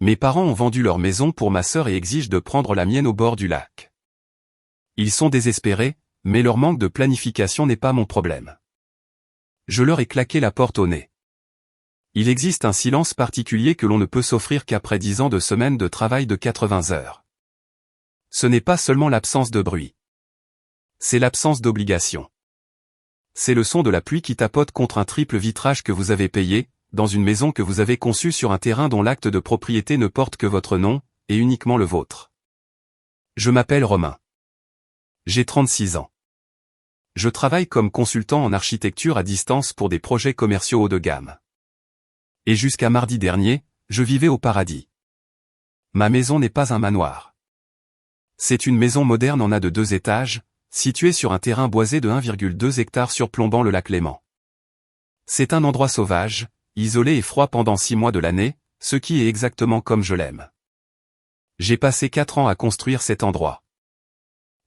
Mes parents ont vendu leur maison pour ma sœur et exigent de prendre la mienne au bord du lac. Ils sont désespérés, mais leur manque de planification n'est pas mon problème. Je leur ai claqué la porte au nez. Il existe un silence particulier que l'on ne peut s'offrir qu'après 10 ans de semaine de travail de 80 heures. Ce n'est pas seulement l'absence de bruit. C'est l'absence d'obligation. C'est le son de la pluie qui tapote contre un triple vitrage que vous avez payé, dans une maison que vous avez conçue sur un terrain dont l'acte de propriété ne porte que votre nom, et uniquement le vôtre. Je m'appelle Romain. J'ai 36 ans. Je travaille comme consultant en architecture à distance pour des projets commerciaux haut de gamme. Et jusqu'à mardi dernier, je vivais au paradis. Ma maison n'est pas un manoir. C'est une maison moderne en A de 2 étages, située sur un terrain boisé de 1,2 hectares surplombant le lac Léman. C'est un endroit sauvage, isolé et froid pendant 6 mois de l'année, ce qui est exactement comme je l'aime. J'ai passé 4 ans à construire cet endroit.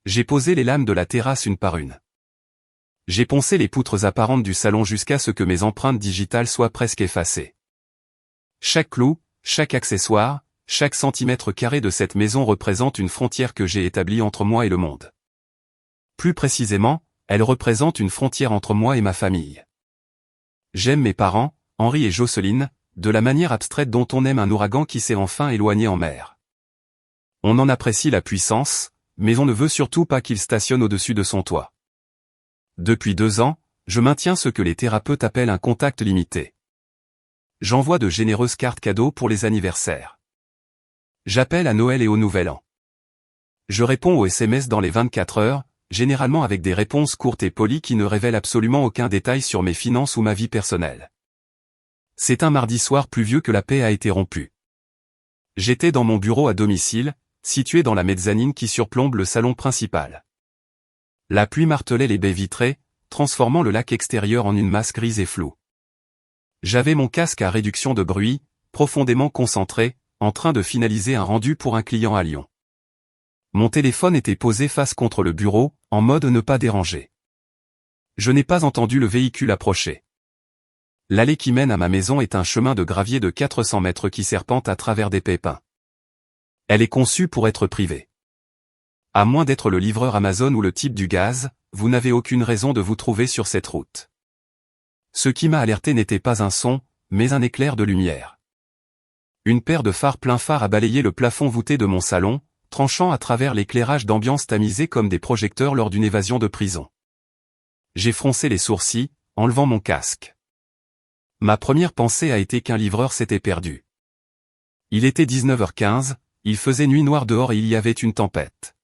J'ai posé les lames de la terrasse une par une. J'ai poncé les poutres apparentes du salon jusqu'à ce que mes empreintes digitales soient presque effacées. Chaque clou, chaque accessoire, chaque centimètre carré de cette maison représente une frontière que j'ai établie entre moi et le monde. Plus précisément, elle représente une frontière entre moi et ma famille. J'aime mes parents, Henri et Jocelyne, de la manière abstraite dont on aime un ouragan qui s'est enfin éloigné en mer. On en apprécie la puissance, mais on ne veut surtout pas qu'il stationne au-dessus de son toit. Depuis 2 ans, je maintiens ce que les thérapeutes appellent un contact limité. J'envoie de généreuses cartes cadeaux pour les anniversaires. J'appelle à Noël et au Nouvel An. Je réponds aux SMS dans les 24 heures, généralement avec des réponses courtes et polies qui ne révèlent absolument aucun détail sur mes finances ou ma vie personnelle. C'est un mardi soir pluvieux que la paix a été rompue. J'étais dans mon bureau à domicile, situé dans la mezzanine qui surplombe le salon principal. La pluie martelait les baies vitrées, transformant le lac extérieur en une masse grise et floue. J'avais mon casque à réduction de bruit, profondément concentré, en train de finaliser un rendu pour un client à Lyon. Mon téléphone était posé face contre le bureau, en mode ne pas déranger. Je n'ai pas entendu le véhicule approcher. L'allée qui mène à ma maison est un chemin de gravier de 400 mètres qui serpente à travers des pépins. Elle est conçue pour être privée. À moins d'être le livreur Amazon ou le type du gaz, vous n'avez aucune raison de vous trouver sur cette route. Ce qui m'a alerté n'était pas un son, mais un éclair de lumière. Une paire de phares plein phare a balayé le plafond voûté de mon salon, tranchant à travers l'éclairage d'ambiance tamisé comme des projecteurs lors d'une évasion de prison. J'ai froncé les sourcils, enlevant mon casque. Ma première pensée a été qu'un livreur s'était perdu. Il était 19h15, il faisait nuit noire dehors et il y avait une tempête.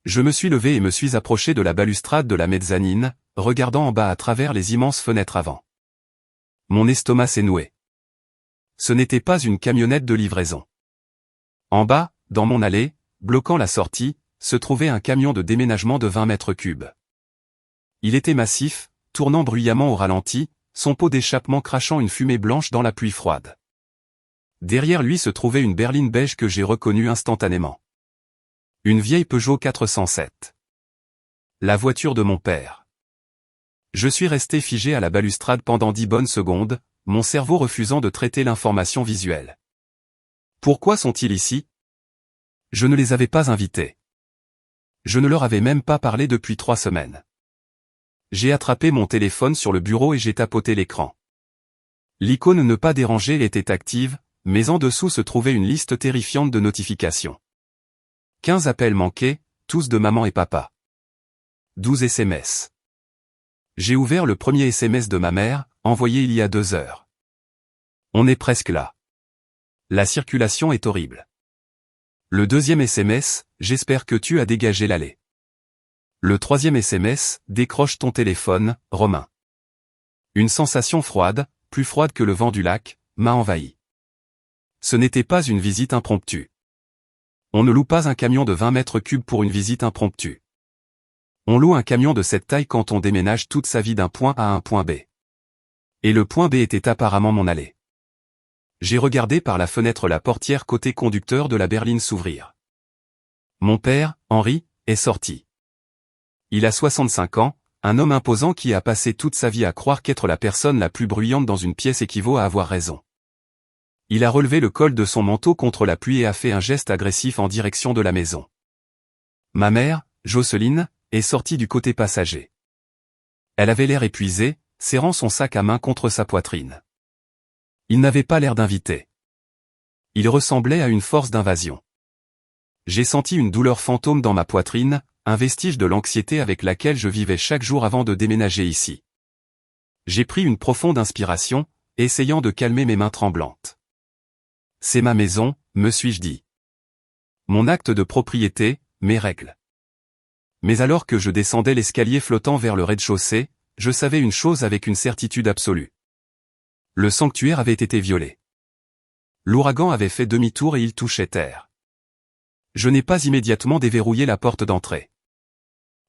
Je me suis levé et me suis approché de la balustrade de la mezzanine, regardant en bas à travers les immenses fenêtres avant. Mon estomac s'est noué. Ce n'était pas une camionnette de livraison. En bas, dans mon allée, bloquant la sortie, se trouvait un camion de déménagement de 20 mètres cubes. Il était massif, tournant bruyamment au ralenti, son pot d'échappement crachant une fumée blanche dans la pluie froide. Derrière lui se trouvait une berline beige que j'ai reconnue instantanément. Une vieille Peugeot 407. La voiture de mon père. Je suis resté figé à la balustrade pendant 10 bonnes secondes, mon cerveau refusant de traiter l'information visuelle. Pourquoi sont-ils ici? Je ne les avais pas invités. Je ne leur avais même pas parlé depuis 3 semaines. J'ai attrapé mon téléphone sur le bureau et j'ai tapoté l'écran. L'icône ne pas déranger était active, mais en dessous se trouvait une liste terrifiante de notifications. 15 appels manqués, tous de maman et papa. 12 SMS. J'ai ouvert le premier SMS de ma mère, envoyé il y a 2 heures. On est presque là. La circulation est horrible. Le deuxième SMS, j'espère que tu as dégagé l'allée. Le troisième SMS, décroche ton téléphone, Romain. Une sensation froide, plus froide que le vent du lac, m'a envahi. Ce n'était pas une visite impromptue. On ne loue pas un camion de 20 mètres cubes pour une visite impromptue. On loue un camion de cette taille quand on déménage toute sa vie d'un point A à un point B. Et le point B était apparemment mon allée. J'ai regardé par la fenêtre la portière côté conducteur de la berline s'ouvrir. Mon père, Henri, est sorti. Il a 65 ans, un homme imposant qui a passé toute sa vie à croire qu'être la personne la plus bruyante dans une pièce équivaut à avoir raison. Il a relevé le col de son manteau contre la pluie et a fait un geste agressif en direction de la maison. Ma mère, Jocelyne, est sortie du côté passager. Elle avait l'air épuisée, serrant son sac à main contre sa poitrine. Il n'avait pas l'air d'invité. Il ressemblait à une force d'invasion. J'ai senti une douleur fantôme dans ma poitrine, un vestige de l'anxiété avec laquelle je vivais chaque jour avant de déménager ici. J'ai pris une profonde inspiration, essayant de calmer mes mains tremblantes. C'est ma maison, me suis-je dit. Mon acte de propriété, mes règles. Mais alors que je descendais l'escalier flottant vers le rez-de-chaussée, je savais une chose avec une certitude absolue. Le sanctuaire avait été violé. L'ouragan avait fait demi-tour et il touchait terre. Je n'ai pas immédiatement déverrouillé la porte d'entrée.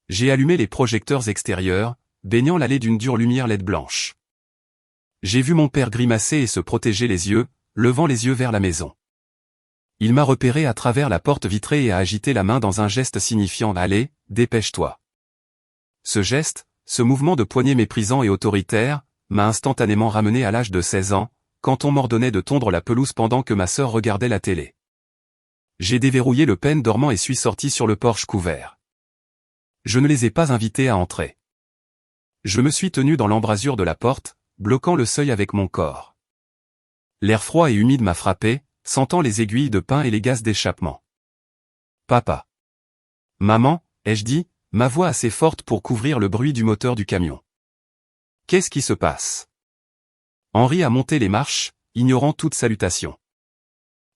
J'ai allumé les projecteurs extérieurs, baignant l'allée d'une dure lumière LED blanche. J'ai vu mon père grimacer et se protéger les yeux, levant les yeux vers la maison. Il m'a repéré à travers la porte vitrée et a agité la main dans un geste signifiant « Allez, dépêche-toi ». Ce geste, ce mouvement de poignet méprisant et autoritaire, m'a instantanément ramené à l'âge de 16 ans, quand on m'ordonnait de tondre la pelouse pendant que ma sœur regardait la télé. J'ai déverrouillé le pen dormant et suis sorti sur le porche couvert. Je ne les ai pas invités à entrer. Je me suis tenu dans l'embrasure de la porte, bloquant le seuil avec mon corps. L'air froid et humide m'a frappé, sentant les aiguilles de pin et les gaz d'échappement. Papa. Maman, ai-je dit, ma voix assez forte pour couvrir le bruit du moteur du camion. Qu'est-ce qui se passe? Henri a monté les marches, ignorant toute salutation.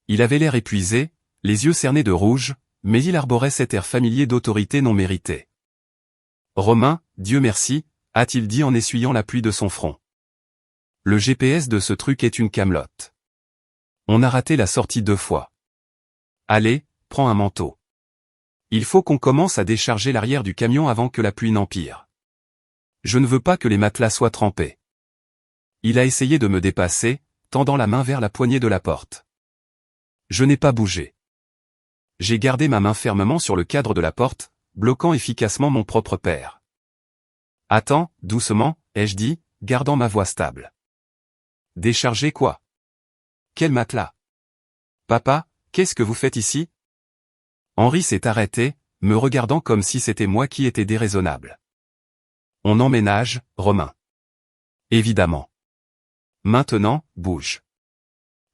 Il avait l'air épuisé, les yeux cernés de rouge, mais il arborait cet air familier d'autorité non méritée. Romain, Dieu merci, a-t-il dit en essuyant la pluie de son front. Le GPS de ce truc est une camelote. On a raté la sortie 2 fois. Allez, prends un manteau. Il faut qu'on commence à décharger l'arrière du camion avant que la pluie n'empire. Je ne veux pas que les matelas soient trempés. Il a essayé de me dépasser, tendant la main vers la poignée de la porte. Je n'ai pas bougé. J'ai gardé ma main fermement sur le cadre de la porte, bloquant efficacement mon propre père. Attends, doucement, ai-je dit, gardant ma voix stable. Décharger quoi? Quel matelas? Papa, qu'est-ce que vous faites ici? Henri s'est arrêté, me regardant comme si c'était moi qui étais déraisonnable. On emménage, Romain. Évidemment. Maintenant, bouge.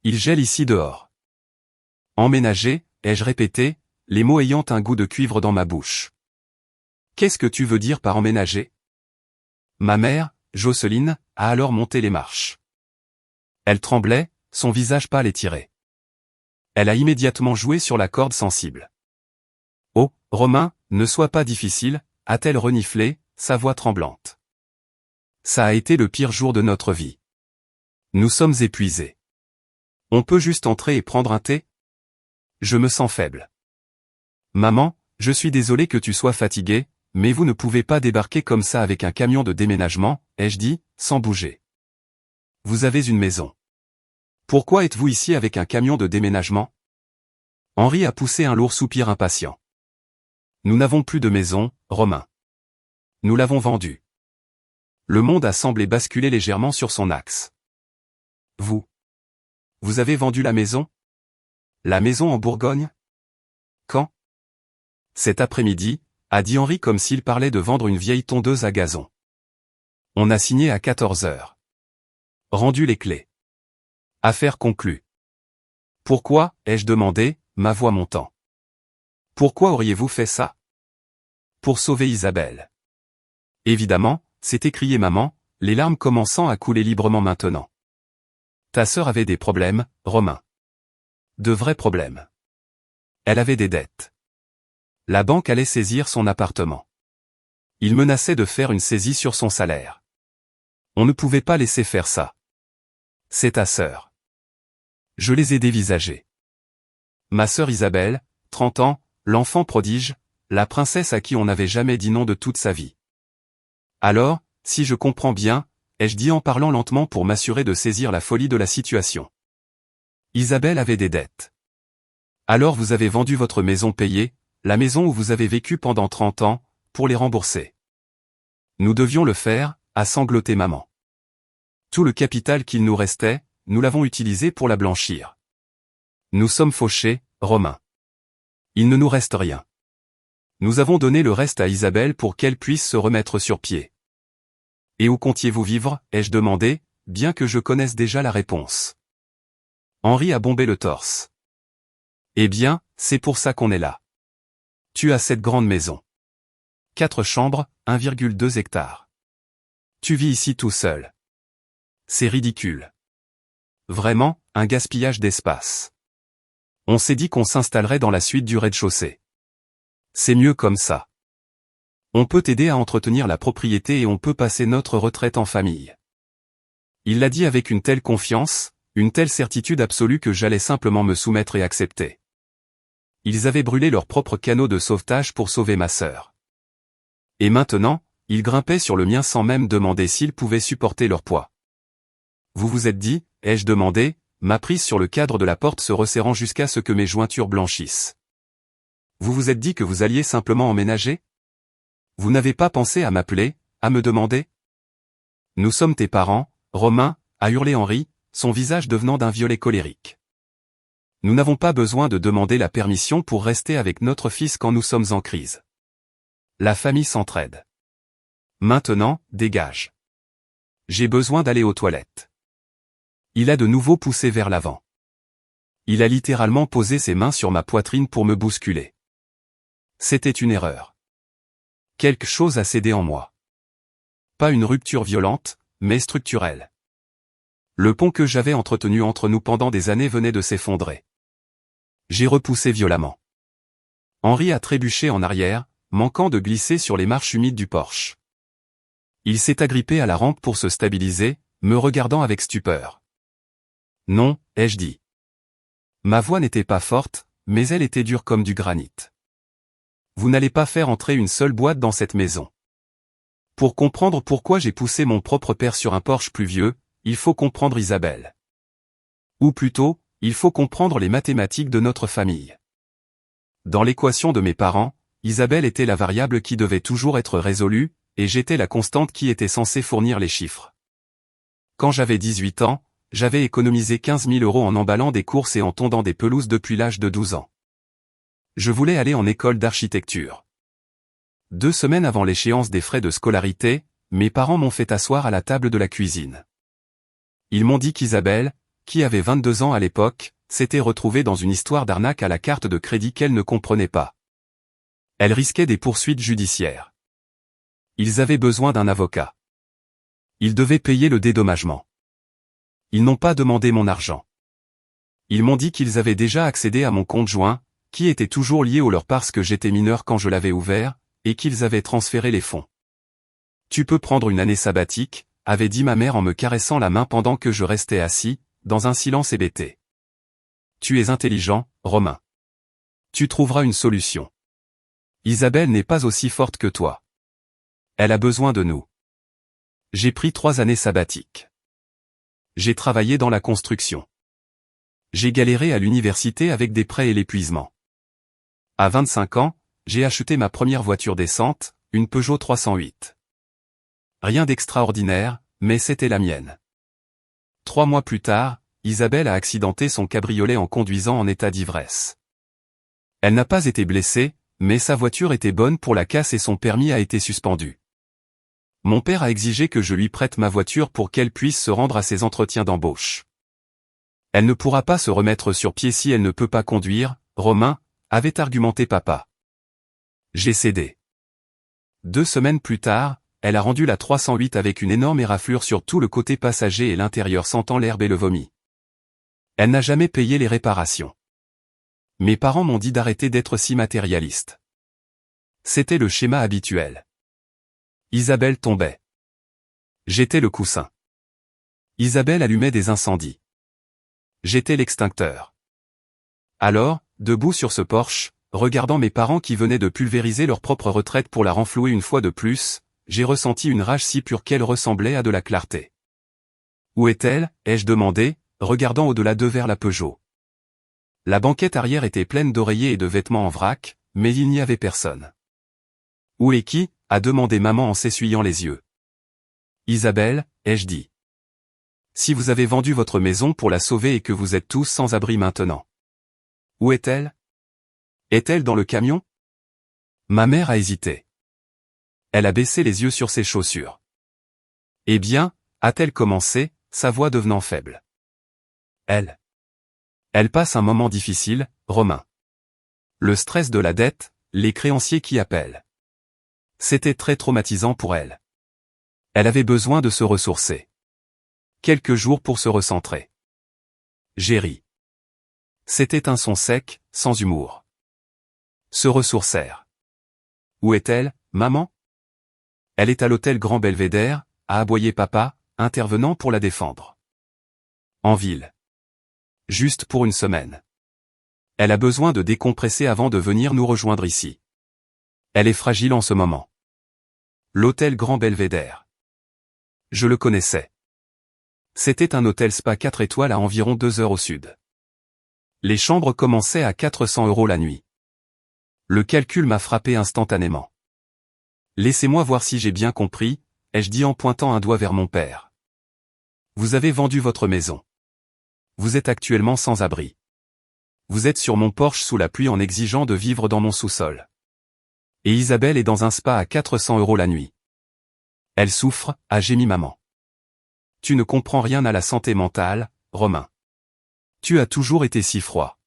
Il gèle ici dehors. Emménager, ai-je répété, les mots ayant un goût de cuivre dans ma bouche. Qu'est-ce que tu veux dire par emménager? Ma mère, Jocelyne, a alors monté les marches. Elle tremblait, son visage pâle et tiré. Elle a immédiatement joué sur la corde sensible. Oh, Romain, ne sois pas difficile, a-t-elle reniflé, sa voix tremblante. Ça a été le pire jour de notre vie. Nous sommes épuisés. On peut juste entrer et prendre un thé? Je me sens faible. Maman, je suis désolé que tu sois fatiguée, mais vous ne pouvez pas débarquer comme ça avec un camion de déménagement, ai-je dit, sans bouger. Vous avez une maison. Pourquoi êtes-vous ici avec un camion de déménagement? Henri a poussé un lourd soupir impatient. Nous n'avons plus de maison, Romain. Nous l'avons vendue. Le monde a semblé basculer légèrement sur son axe. Vous avez vendu la maison? La maison en Bourgogne? Quand? Cet après-midi, a dit Henri comme s'il parlait de vendre une vieille tondeuse à gazon. On a signé à 14 heures. Rendu les clés. Affaire conclue. Pourquoi, ai-je demandé, ma voix montant. Pourquoi auriez-vous fait ça? Pour sauver Isabelle. Évidemment, s'est écriée maman, les larmes commençant à couler librement maintenant. Ta sœur avait des problèmes, Romain. De vrais problèmes. Elle avait des dettes. La banque allait saisir son appartement. Il menaçait de faire une saisie sur son salaire. On ne pouvait pas laisser faire ça. C'est ta sœur. Je les ai dévisagés. Ma sœur Isabelle, 30 ans, l'enfant prodige, la princesse à qui on n'avait jamais dit non de toute sa vie. Alors, si je comprends bien, ai-je dit en parlant lentement pour m'assurer de saisir la folie de la situation. Isabelle avait des dettes. Alors vous avez vendu votre maison payée, la maison où vous avez vécu pendant 30 ans, pour les rembourser. Nous devions le faire, a sangloté maman. Tout le capital qu'il nous restait, nous l'avons utilisée pour la blanchir. Nous sommes fauchés, Romain. Il ne nous reste rien. Nous avons donné le reste à Isabelle pour qu'elle puisse se remettre sur pied. Et où comptiez-vous vivre, ai-je demandé, bien que je connaisse déjà la réponse. Henri a bombé le torse. Eh bien, c'est pour ça qu'on est là. Tu as cette grande maison. 4 chambres, 1,2 hectares. Tu vis ici tout seul. C'est ridicule. Vraiment, un gaspillage d'espace. On s'est dit qu'on s'installerait dans la suite du rez-de-chaussée. C'est mieux comme ça. On peut t'aider à entretenir la propriété et on peut passer notre retraite en famille. Il l'a dit avec une telle confiance, une telle certitude absolue que j'allais simplement me soumettre et accepter. Ils avaient brûlé leur propre canot de sauvetage pour sauver ma sœur. Et maintenant, ils grimpaient sur le mien sans même demander s'ils pouvaient supporter leur poids. Vous vous êtes dit, ai-je demandé, ma prise sur le cadre de la porte se resserrant jusqu'à ce que mes jointures blanchissent. Vous vous êtes dit que vous alliez simplement emménager? Vous n'avez pas pensé à m'appeler, à me demander? Nous sommes tes parents, Romain, a hurlé Henri, son visage devenant d'un violet colérique. Nous n'avons pas besoin de demander la permission pour rester avec notre fils quand nous sommes en crise. La famille s'entraide. Maintenant, dégage. J'ai besoin d'aller aux toilettes. Il a de nouveau poussé vers l'avant. Il a littéralement posé ses mains sur ma poitrine pour me bousculer. C'était une erreur. Quelque chose a cédé en moi. Pas une rupture violente, mais structurelle. Le pont que j'avais entretenu entre nous pendant des années venait de s'effondrer. J'ai repoussé violemment. Henri a trébuché en arrière, manquant de glisser sur les marches humides du porche. Il s'est agrippé à la rampe pour se stabiliser, me regardant avec stupeur. Non, ai-je dit. Ma voix n'était pas forte, mais elle était dure comme du granit. Vous n'allez pas faire entrer une seule boîte dans cette maison. Pour comprendre pourquoi j'ai poussé mon propre père sur un porche plus vieux, il faut comprendre Isabelle. Ou plutôt, il faut comprendre les mathématiques de notre famille. Dans l'équation de mes parents, Isabelle était la variable qui devait toujours être résolue, et j'étais la constante qui était censée fournir les chiffres. Quand j'avais 18 ans, j'avais économisé 15 000 € en emballant des courses et en tondant des pelouses depuis l'âge de 12 ans. Je voulais aller en école d'architecture. 2 semaines avant l'échéance des frais de scolarité, mes parents m'ont fait asseoir à la table de la cuisine. Ils m'ont dit qu'Isabelle, qui avait 22 ans à l'époque, s'était retrouvée dans une histoire d'arnaque à la carte de crédit qu'elle ne comprenait pas. Elle risquait des poursuites judiciaires. Ils avaient besoin d'un avocat. Ils devaient payer le dédommagement. Ils n'ont pas demandé mon argent. Ils m'ont dit qu'ils avaient déjà accédé à mon compte joint, qui était toujours lié au leur parce que j'étais mineur quand je l'avais ouvert, et qu'ils avaient transféré les fonds. Tu peux prendre une année sabbatique, avait dit ma mère en me caressant la main pendant que je restais assis, dans un silence hébété. Tu es intelligent, Romain. Tu trouveras une solution. Isabelle n'est pas aussi forte que toi. Elle a besoin de nous. J'ai pris 3 années sabbatiques. J'ai travaillé dans la construction. J'ai galéré à l'université avec des prêts et l'épuisement. À 25 ans, j'ai acheté ma première voiture décente, une Peugeot 308. Rien d'extraordinaire, mais c'était la mienne. 3 mois plus tard, Isabelle a accidenté son cabriolet en conduisant en état d'ivresse. Elle n'a pas été blessée, mais sa voiture était bonne pour la casse et son permis a été suspendu. Mon père a exigé que je lui prête ma voiture pour qu'elle puisse se rendre à ses entretiens d'embauche. Elle ne pourra pas se remettre sur pied si elle ne peut pas conduire, Romain, avait argumenté papa. J'ai cédé. 2 semaines plus tard, elle a rendu la 308 avec une énorme éraflure sur tout le côté passager et l'intérieur sentant l'herbe et le vomi. Elle n'a jamais payé les réparations. Mes parents m'ont dit d'arrêter d'être si matérialiste. C'était le schéma habituel. Isabelle tombait. J'étais le coussin. Isabelle allumait des incendies. J'étais l'extincteur. Alors, debout sur ce porche, regardant mes parents qui venaient de pulvériser leur propre retraite pour la renflouer une fois de plus, j'ai ressenti une rage si pure qu'elle ressemblait à de la clarté. Où est-elle, ai-je demandé, regardant au-delà d'eux vers la Peugeot. La banquette arrière était pleine d'oreillers et de vêtements en vrac, mais il n'y avait personne. Où est qui, a demandé maman en s'essuyant les yeux. Isabelle, ai-je dit. Si vous avez vendu votre maison pour la sauver et que vous êtes tous sans abri maintenant. Où est-elle? Est-elle dans le camion? Ma mère a hésité. Elle a baissé les yeux sur ses chaussures. Eh bien, a-t-elle commencé, sa voix devenant faible. Elle passe un moment difficile, Romain. Le stress de la dette, les créanciers qui appellent. C'était très traumatisant pour elle. Elle avait besoin de se ressourcer. Quelques jours pour se recentrer. J'ai ri. C'était un son sec, sans humour. Se ressourcer. Où est-elle, maman? Elle est à l'hôtel Grand Belvédère, a aboyé papa, intervenant pour la défendre. En ville. Juste pour une semaine. Elle a besoin de décompresser avant de venir nous rejoindre ici. Elle est fragile en ce moment. L'hôtel Grand Belvédère. Je le connaissais. C'était un hôtel spa 4 étoiles à environ 2 heures au sud. Les chambres commençaient à 400 € la nuit. Le calcul m'a frappé instantanément. Laissez-moi voir si j'ai bien compris, ai-je dit en pointant un doigt vers mon père. Vous avez vendu votre maison. Vous êtes actuellement sans abri. Vous êtes sur mon porche sous la pluie en exigeant de vivre dans mon sous-sol. Et Isabelle est dans un spa à 400 € la nuit. Elle souffre, a gémi maman. Tu ne comprends rien à la santé mentale, Romain. Tu as toujours été si froid.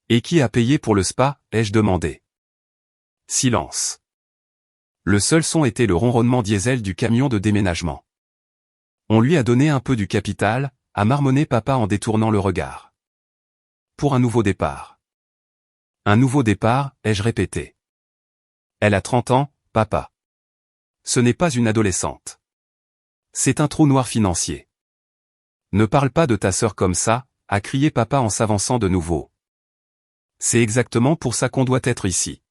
Et qui a payé pour le spa, ai-je demandé. Silence. Le seul son était le ronronnement diesel du camion de déménagement. On lui a donné un peu du capital, a marmonné papa en détournant le regard. Pour un nouveau départ. Un nouveau départ, ai-je répété. Elle a 30 ans, papa. Ce n'est pas une adolescente. C'est un trou noir financier. Ne parle pas de ta sœur comme ça, a crié papa en s'avançant de nouveau. C'est exactement pour ça qu'on doit être ici.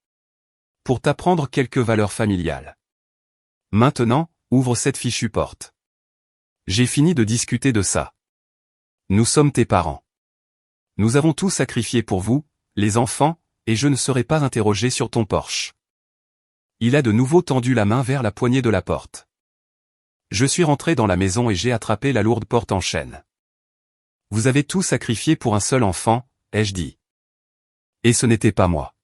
Pour t'apprendre quelques valeurs familiales. Maintenant, ouvre cette fichue porte. J'ai fini de discuter de ça. Nous sommes tes parents. Nous avons tout sacrifié pour vous, les enfants, et je ne serai pas interrogé sur ton Porsche. Il a de nouveau tendu la main vers la poignée de la porte. Je suis rentré dans la maison et j'ai attrapé la lourde porte en chaîne. Vous avez tout sacrifié pour un seul enfant, ai-je dit. Et ce n'était pas moi.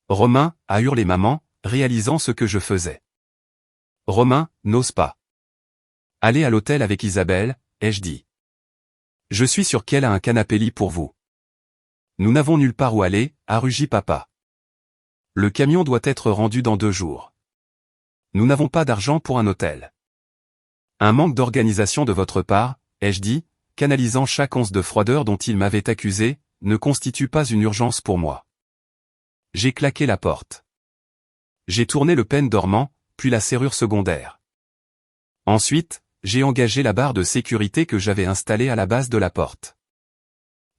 Romain, a hurlé maman, réalisant ce que je faisais. Romain, n'ose pas. Allez à l'hôtel avec Isabelle, ai-je dit. Je suis sûr qu'elle a un canapé lit pour vous. Nous n'avons nulle part où aller, a rugi papa. Le camion doit être rendu dans 2 jours. Nous n'avons pas d'argent pour un hôtel. Un manque d'organisation de votre part, ai-je dit, canalisant chaque once de froideur dont il m'avait accusé, ne constitue pas une urgence pour moi. J'ai claqué la porte. J'ai tourné le pêne dormant, puis la serrure secondaire. Ensuite, j'ai engagé la barre de sécurité que j'avais installée à la base de la porte.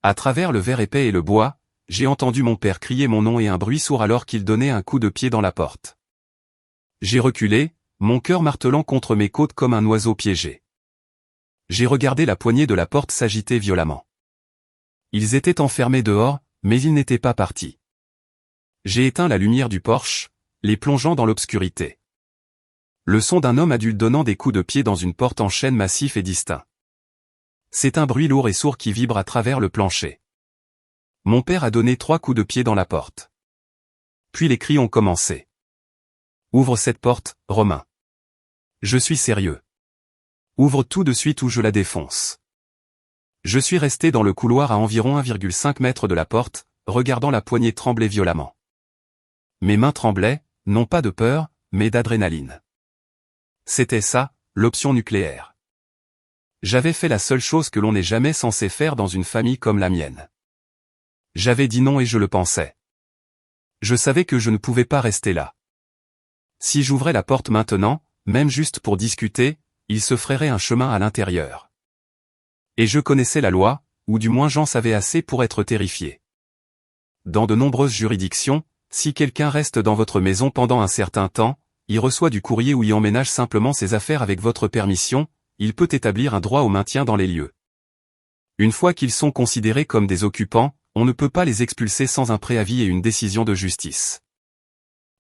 À travers le verre épais et le bois, j'ai entendu mon père crier mon nom et un bruit sourd alors qu'il donnait un coup de pied dans la porte. J'ai reculé, mon cœur martelant contre mes côtes comme un oiseau piégé. J'ai regardé la poignée de la porte s'agiter violemment. Ils étaient enfermés dehors, mais ils n'étaient pas partis. J'ai éteint la lumière du Porsche, les plongeant dans l'obscurité. Le son d'un homme adulte donnant des coups de pied dans une porte en chêne massif et distinct. C'est un bruit lourd et sourd qui vibre à travers le plancher. Mon père a donné 3 coups de pied dans la porte. Puis les cris ont commencé. Ouvre cette porte, Romain. Je suis sérieux. Ouvre tout de suite ou je la défonce. Je suis resté dans le couloir à environ 1,5 mètre de la porte, regardant la poignée trembler violemment. Mes mains tremblaient, non pas de peur, mais d'adrénaline. C'était ça, l'option nucléaire. J'avais fait la seule chose que l'on n'est jamais censé faire dans une famille comme la mienne. J'avais dit non et je le pensais. Je savais que je ne pouvais pas rester là. Si j'ouvrais la porte maintenant, même juste pour discuter, il se frayerait un chemin à l'intérieur. Et je connaissais la loi, ou du moins j'en savais assez pour être terrifié. Dans de nombreuses juridictions, si quelqu'un reste dans votre maison pendant un certain temps, il reçoit du courrier ou y emménage simplement ses affaires avec votre permission, il peut établir un droit au maintien dans les lieux. Une fois qu'ils sont considérés comme des occupants, on ne peut pas les expulser sans un préavis et une décision de justice.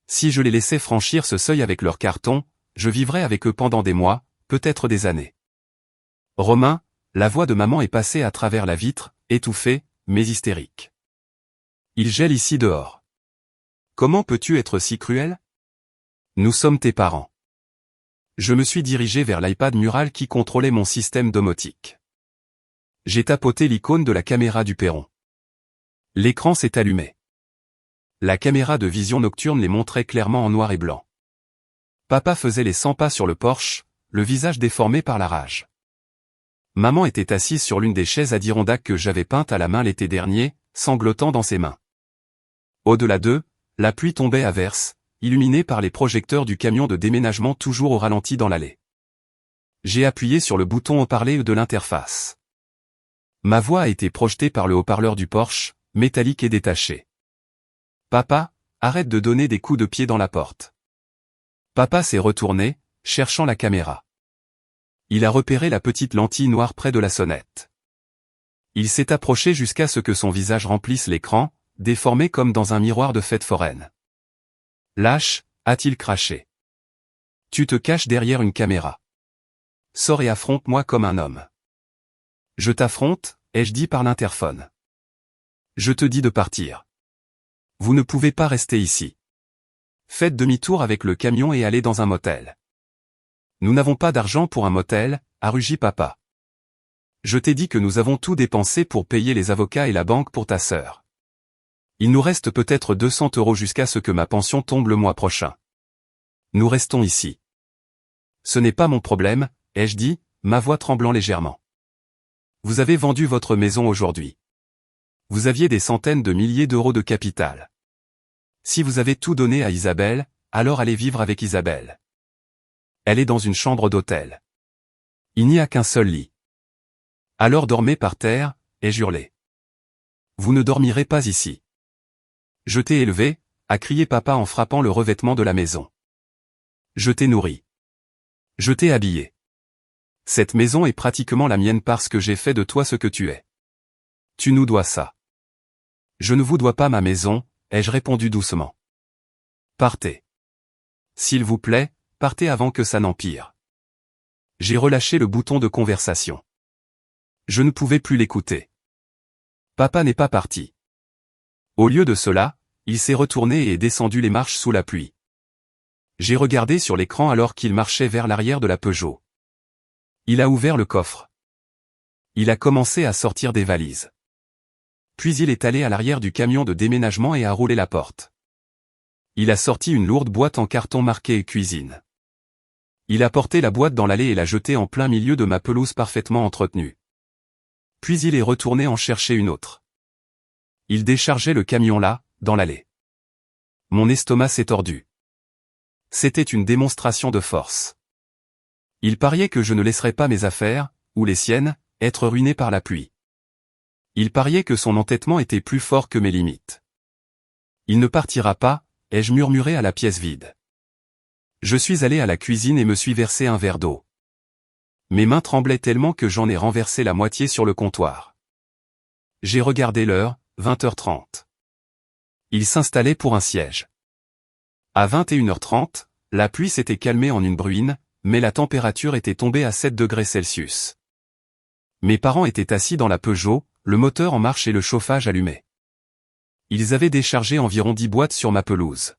Si je les laissais franchir ce seuil avec leur carton, je vivrais avec eux pendant des mois, peut-être des années. Romain, la voix de maman est passée à travers la vitre, étouffée, mais hystérique. Il gèle ici dehors. Comment peux-tu être si cruel? Nous sommes tes parents. Je me suis dirigé vers l'iPad mural qui contrôlait mon système domotique. J'ai tapoté l'icône de la caméra du perron. L'écran s'est allumé. La caméra de vision nocturne les montrait clairement en noir et blanc. Papa faisait les 100 pas sur le porche, le visage déformé par la rage. Maman était assise sur l'une des chaises Adirondack que j'avais peintes à la main l'été dernier, sanglotant dans ses mains. Au-delà d'eux, la pluie tombait à verse, illuminée par les projecteurs du camion de déménagement toujours au ralenti dans l'allée. J'ai appuyé sur le bouton haut-parler de l'interface. Ma voix a été projetée par le haut-parleur du Porsche, métallique et détaché. Papa, arrête de donner des coups de pied dans la porte. Papa s'est retourné, cherchant la caméra. Il a repéré la petite lentille noire près de la sonnette. Il s'est approché jusqu'à ce que son visage remplisse l'écran, déformé comme dans un miroir de fête foraine. Lâche, a-t-il craché. Tu te caches derrière une caméra. Sors et affronte-moi comme un homme. Je t'affronte, ai-je dit par l'interphone. Je te dis de partir. Vous ne pouvez pas rester ici. Faites demi-tour avec le camion et allez dans un motel. Nous n'avons pas d'argent pour un motel, a rugi papa. Je t'ai dit que nous avons tout dépensé pour payer les avocats et la banque pour ta sœur. Il nous reste peut-être 200 € jusqu'à ce que ma pension tombe le mois prochain. Nous restons ici. Ce n'est pas mon problème, ai-je dit, ma voix tremblant légèrement. Vous avez vendu votre maison aujourd'hui. Vous aviez des centaines de milliers d'euros de capital. Si vous avez tout donné à Isabelle, alors allez vivre avec Isabelle. Elle est dans une chambre d'hôtel. Il n'y a qu'un seul lit. Alors dormez par terre, ai-je hurlé. Vous ne dormirez pas ici. Je t'ai élevé, a crié papa en frappant le revêtement de la maison. Je t'ai nourri. Je t'ai habillé. Cette maison est pratiquement la mienne parce que j'ai fait de toi ce que tu es. Tu nous dois ça. Je ne vous dois pas ma maison, ai-je répondu doucement. Partez. S'il vous plaît, partez avant que ça n'empire. J'ai relâché le bouton de conversation. Je ne pouvais plus l'écouter. Papa n'est pas parti. Au lieu de cela, il s'est retourné et est descendu les marches sous la pluie. J'ai regardé sur l'écran alors qu'il marchait vers l'arrière de la Peugeot. Il a ouvert le coffre. Il a commencé à sortir des valises. Puis il est allé à l'arrière du camion de déménagement et a roulé la porte. Il a sorti une lourde boîte en carton marquée cuisine. Il a porté la boîte dans l'allée et l'a jetée en plein milieu de ma pelouse parfaitement entretenue. Puis il est retourné en chercher une autre. Il déchargeait le camion là, dans l'allée. Mon estomac s'est tordu. C'était une démonstration de force. Il pariait que je ne laisserais pas mes affaires, ou les siennes, être ruinées par la pluie. Il pariait que son entêtement était plus fort que mes limites. Il ne partira pas, ai-je murmuré à la pièce vide. Je suis allé à la cuisine et me suis versé un verre d'eau. Mes mains tremblaient tellement que j'en ai renversé la moitié sur le comptoir. J'ai regardé l'heure, 20h30. Il s'installait pour un siège. À 21h30, la pluie s'était calmée en une bruine, mais la température était tombée à 7 degrés Celsius. Mes parents étaient assis dans la Peugeot, le moteur en marche et le chauffage allumé. Ils avaient déchargé environ 10 boîtes sur ma pelouse.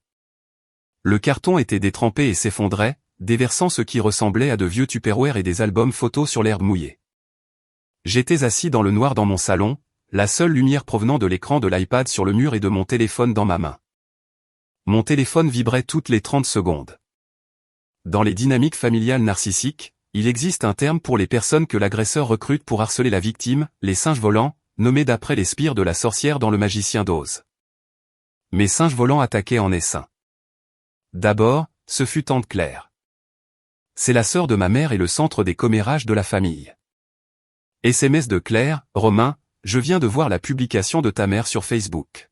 Le carton était détrempé et s'effondrait, déversant ce qui ressemblait à de vieux Tupperware et des albums photos sur l'herbe mouillée. J'étais assis dans le noir dans mon salon, la seule lumière provenant de l'écran de l'iPad sur le mur et de mon téléphone dans ma main. Mon téléphone vibrait toutes les 30 secondes. Dans les dynamiques familiales narcissiques, il existe un terme pour les personnes que l'agresseur recrute pour harceler la victime, les singes volants, nommés d'après les spires de la sorcière dans Le Magicien d'Oz. Mes singes volants attaquaient en essaim. D'abord, ce fut tante Claire. C'est la sœur de ma mère et le centre des commérages de la famille. SMS de Claire, Romain, je viens de voir la publication de ta mère sur Facebook.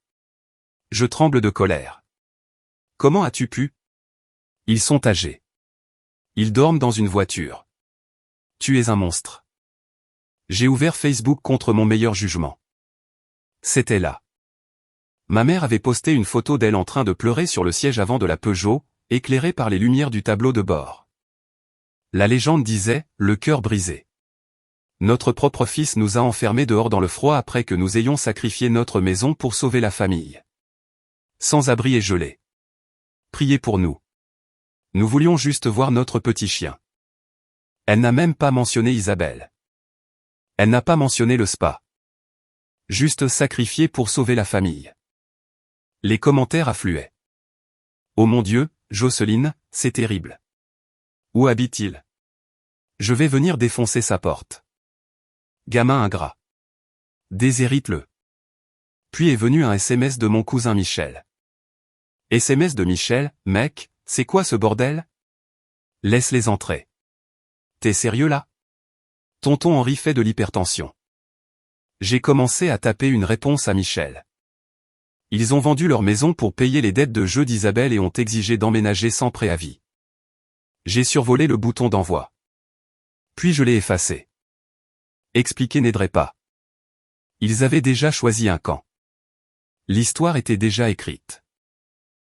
Je tremble de colère. Comment as-tu pu? Ils sont âgés. Ils dorment dans une voiture. Tu es un monstre. J'ai ouvert Facebook contre mon meilleur jugement. C'était là. Ma mère avait posté une photo d'elle en train de pleurer sur le siège avant de la Peugeot, éclairée par les lumières du tableau de bord. La légende disait, le cœur brisé. Notre propre fils nous a enfermés dehors dans le froid après que nous ayons sacrifié notre maison pour sauver la famille. Sans abri et gelé. Priez pour nous. Nous voulions juste voir notre petit chien. Elle n'a même pas mentionné Isabelle. Elle n'a pas mentionné le spa. Juste sacrifié pour sauver la famille. Les commentaires affluaient. Oh mon Dieu, Jocelyne, c'est terrible. Où habite-t-il? Je vais venir défoncer sa porte. Gamin ingrat. Déshérite-le. Puis est venu un SMS de mon cousin Michel. SMS de Michel, mec, c'est quoi ce bordel? Laisse-les entrer. T'es sérieux là? Tonton Henri fait de l'hypertension. J'ai commencé à taper une réponse à Michel. Ils ont vendu leur maison pour payer les dettes de jeu d'Isabelle et ont exigé d'emménager sans préavis. J'ai survolé le bouton d'envoi. Puis je l'ai effacé. Expliquer n'aiderait pas. Ils avaient déjà choisi un camp. L'histoire était déjà écrite.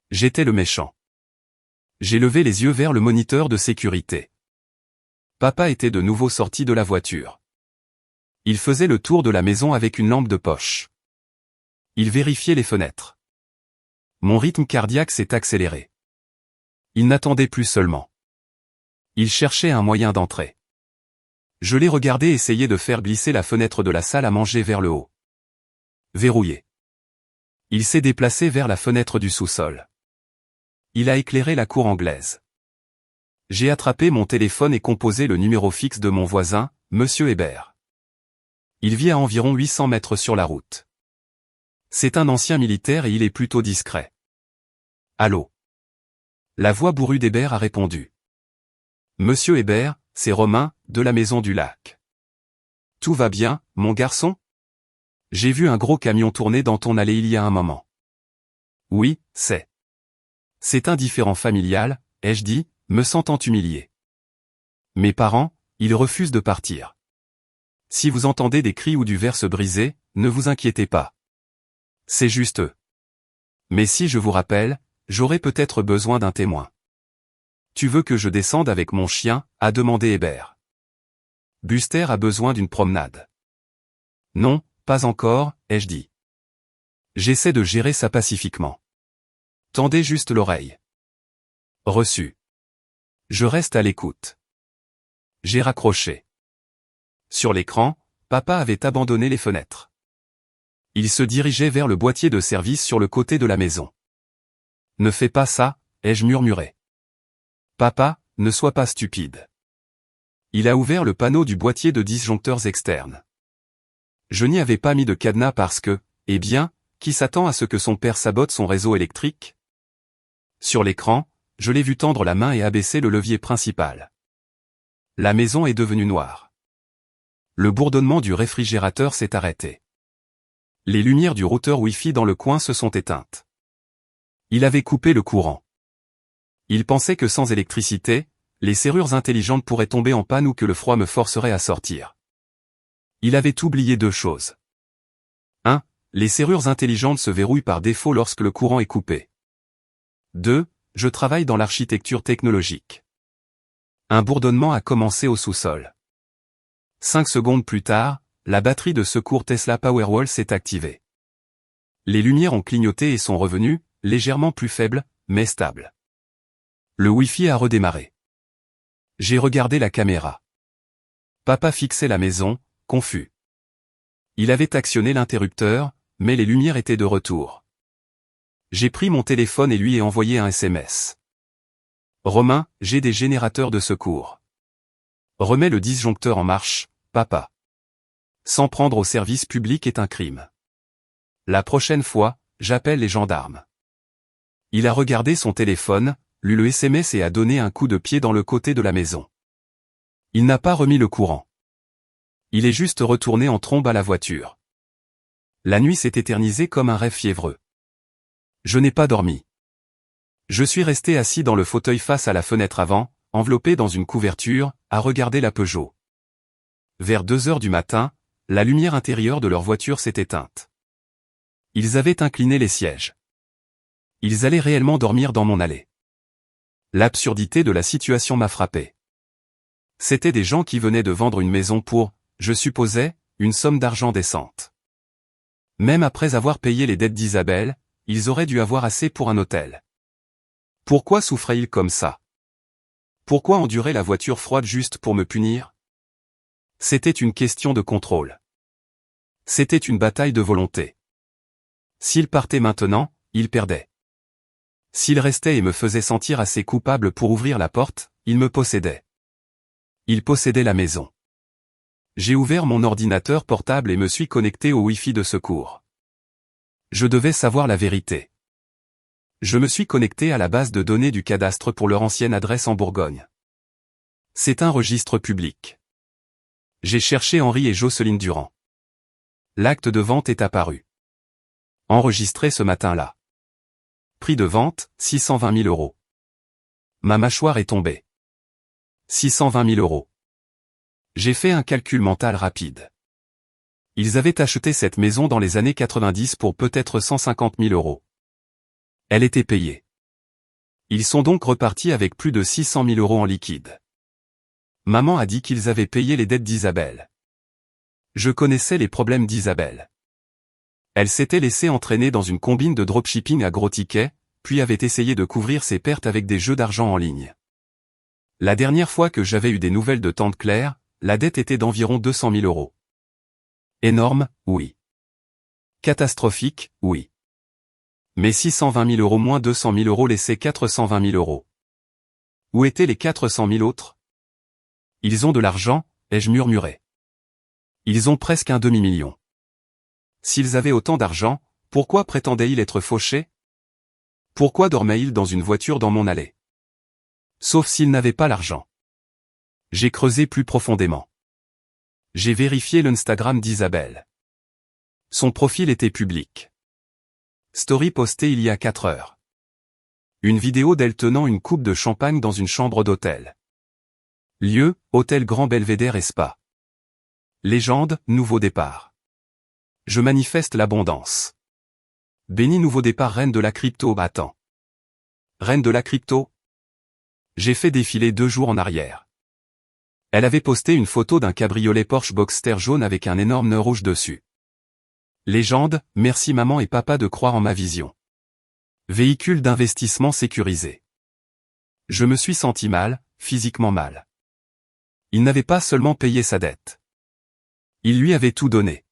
J'étais le méchant. J'ai levé les yeux vers le moniteur de sécurité. Papa était de nouveau sorti de la voiture. Il faisait le tour de la maison avec une lampe de poche. Il vérifiait les fenêtres. Mon rythme cardiaque s'est accéléré. Il n'attendait plus seulement. Il cherchait un moyen d'entrer. Je l'ai regardé essayer de faire glisser la fenêtre de la salle à manger vers le haut. Verrouillé. Il s'est déplacé vers la fenêtre du sous-sol. Il a éclairé la cour anglaise. J'ai attrapé mon téléphone et composé le numéro fixe de mon voisin, Monsieur Hébert. Il vit à environ 800 mètres sur la route. C'est un ancien militaire et il est plutôt discret. Allô? La voix bourrue d'Hébert a répondu. Monsieur Hébert, c'est Romain, de la Maison du Lac. Tout va bien, mon garçon? J'ai vu un gros camion tourner dans ton allée il y a un moment. Oui, c'est. C'est un différend familial, ai-je dit, me sentant humilié. Mes parents, ils refusent de partir. Si vous entendez des cris ou du verre se briser, ne vous inquiétez pas. C'est juste eux. Mais si je vous rappelle, j'aurai peut-être besoin d'un témoin. Tu veux que je descende avec mon chien, a demandé Hébert. Buster a besoin d'une promenade. Non, pas encore, ai-je dit. J'essaie de gérer ça pacifiquement. Tendez juste l'oreille. Reçu. Je reste à l'écoute. J'ai raccroché. Sur l'écran, papa avait abandonné les fenêtres. Il se dirigeait vers le boîtier de service sur le côté de la maison. Ne fais pas ça, ai-je murmuré. Papa, ne sois pas stupide. Il a ouvert le panneau du boîtier de disjoncteurs externes. Je n'y avais pas mis de cadenas parce que, eh bien, qui s'attend à ce que son père sabote son réseau électrique? Sur l'écran, je l'ai vu tendre la main et abaisser le levier principal. La maison est devenue noire. Le bourdonnement du réfrigérateur s'est arrêté. Les lumières du routeur Wi-Fi dans le coin se sont éteintes. Il avait coupé le courant. Il pensait que sans électricité, les serrures intelligentes pourraient tomber en panne ou que le froid me forcerait à sortir. Il avait oublié deux choses. 1. Les serrures intelligentes se verrouillent par défaut lorsque le courant est coupé. 2. Je travaille dans l'architecture technologique. Un bourdonnement a commencé au sous-sol. 5 secondes plus tard, la batterie de secours Tesla Powerwall s'est activée. Les lumières ont clignoté et sont revenues, légèrement plus faibles, mais stables. Le Wi-Fi a redémarré. J'ai regardé la caméra. Papa fixait la maison, confus. Il avait actionné l'interrupteur, mais les lumières étaient de retour. J'ai pris mon téléphone et lui ai envoyé un SMS. Romain, j'ai des générateurs de secours. Remets le disjoncteur en marche, papa. S'en prendre au service public est un crime. La prochaine fois, j'appelle les gendarmes. Il a regardé son téléphone, lu le SMS et a donné un coup de pied dans le côté de la maison. Il n'a pas remis le courant. Il est juste retourné en trombe à la voiture. La nuit s'est éternisée comme un rêve fiévreux. Je n'ai pas dormi. Je suis resté assis dans le fauteuil face à la fenêtre avant, enveloppé dans une couverture, à regarder la Peugeot. Vers 2 heures du matin, la lumière intérieure de leur voiture s'est éteinte. Ils avaient incliné les sièges. Ils allaient réellement dormir dans mon allée. L'absurdité de la situation m'a frappé. C'étaient des gens qui venaient de vendre une maison pour, je supposais, une somme d'argent décente. Même après avoir payé les dettes d'Isabelle, ils auraient dû avoir assez pour un hôtel. Pourquoi souffrait-il comme ça? Pourquoi endurer la voiture froide juste pour me punir? C'était une question de contrôle. C'était une bataille de volonté. S'il partait maintenant, il perdait. S'il restait et me faisait sentir assez coupable pour ouvrir la porte, il me possédait. Il possédait la maison. J'ai ouvert mon ordinateur portable et me suis connecté au Wi-Fi de secours. Je devais savoir la vérité. Je me suis connecté à la base de données du cadastre pour leur ancienne adresse en Bourgogne. C'est un registre public. J'ai cherché Henri et Jocelyne Durand. L'acte de vente est apparu. Enregistré ce matin-là. Prix de vente, 620 000 €. Ma mâchoire est tombée. 620 000 €. J'ai fait un calcul mental rapide. Ils avaient acheté cette maison dans les années 90 pour peut-être 150 000 €. Elle était payée. Ils sont donc repartis avec plus de 600 000 € en liquide. Maman a dit qu'ils avaient payé les dettes d'Isabelle. Je connaissais les problèmes d'Isabelle. Elle s'était laissée entraîner dans une combine de dropshipping à gros tickets, puis avait essayé de couvrir ses pertes avec des jeux d'argent en ligne. La dernière fois que j'avais eu des nouvelles de tante Claire, la dette était d'environ 200 000 €. Énorme, oui. Catastrophique, oui. Mais 620 000 € moins 200 000 € laissaient 420 000 €. Où étaient les 400 000 autres? Ils ont de l'argent, ai-je murmuré. Ils ont presque un demi-million. S'ils avaient autant d'argent, pourquoi prétendaient-ils être fauchés? Pourquoi dormaient-ils dans une voiture dans mon allée? Sauf s'ils n'avaient pas l'argent. J'ai creusé plus profondément. J'ai vérifié l'Instagram d'Isabelle. Son profil était public. Story postée il y a 4 heures. Une vidéo d'elle tenant une coupe de champagne dans une chambre d'hôtel. Lieu, hôtel Grand Belvédère et Spa. Légende, nouveau départ. Je manifeste l'abondance. Béni nouveau départ reine de la crypto. Attends. Reine de la crypto? J'ai fait défiler 2 jours en arrière. Elle avait posté une photo d'un cabriolet Porsche Boxster jaune avec un énorme nœud rouge dessus. Légende, merci maman et papa de croire en ma vision. Véhicule d'investissement sécurisé. Je me suis senti mal, physiquement mal. Il n'avait pas seulement payé sa dette. Il lui avait tout donné.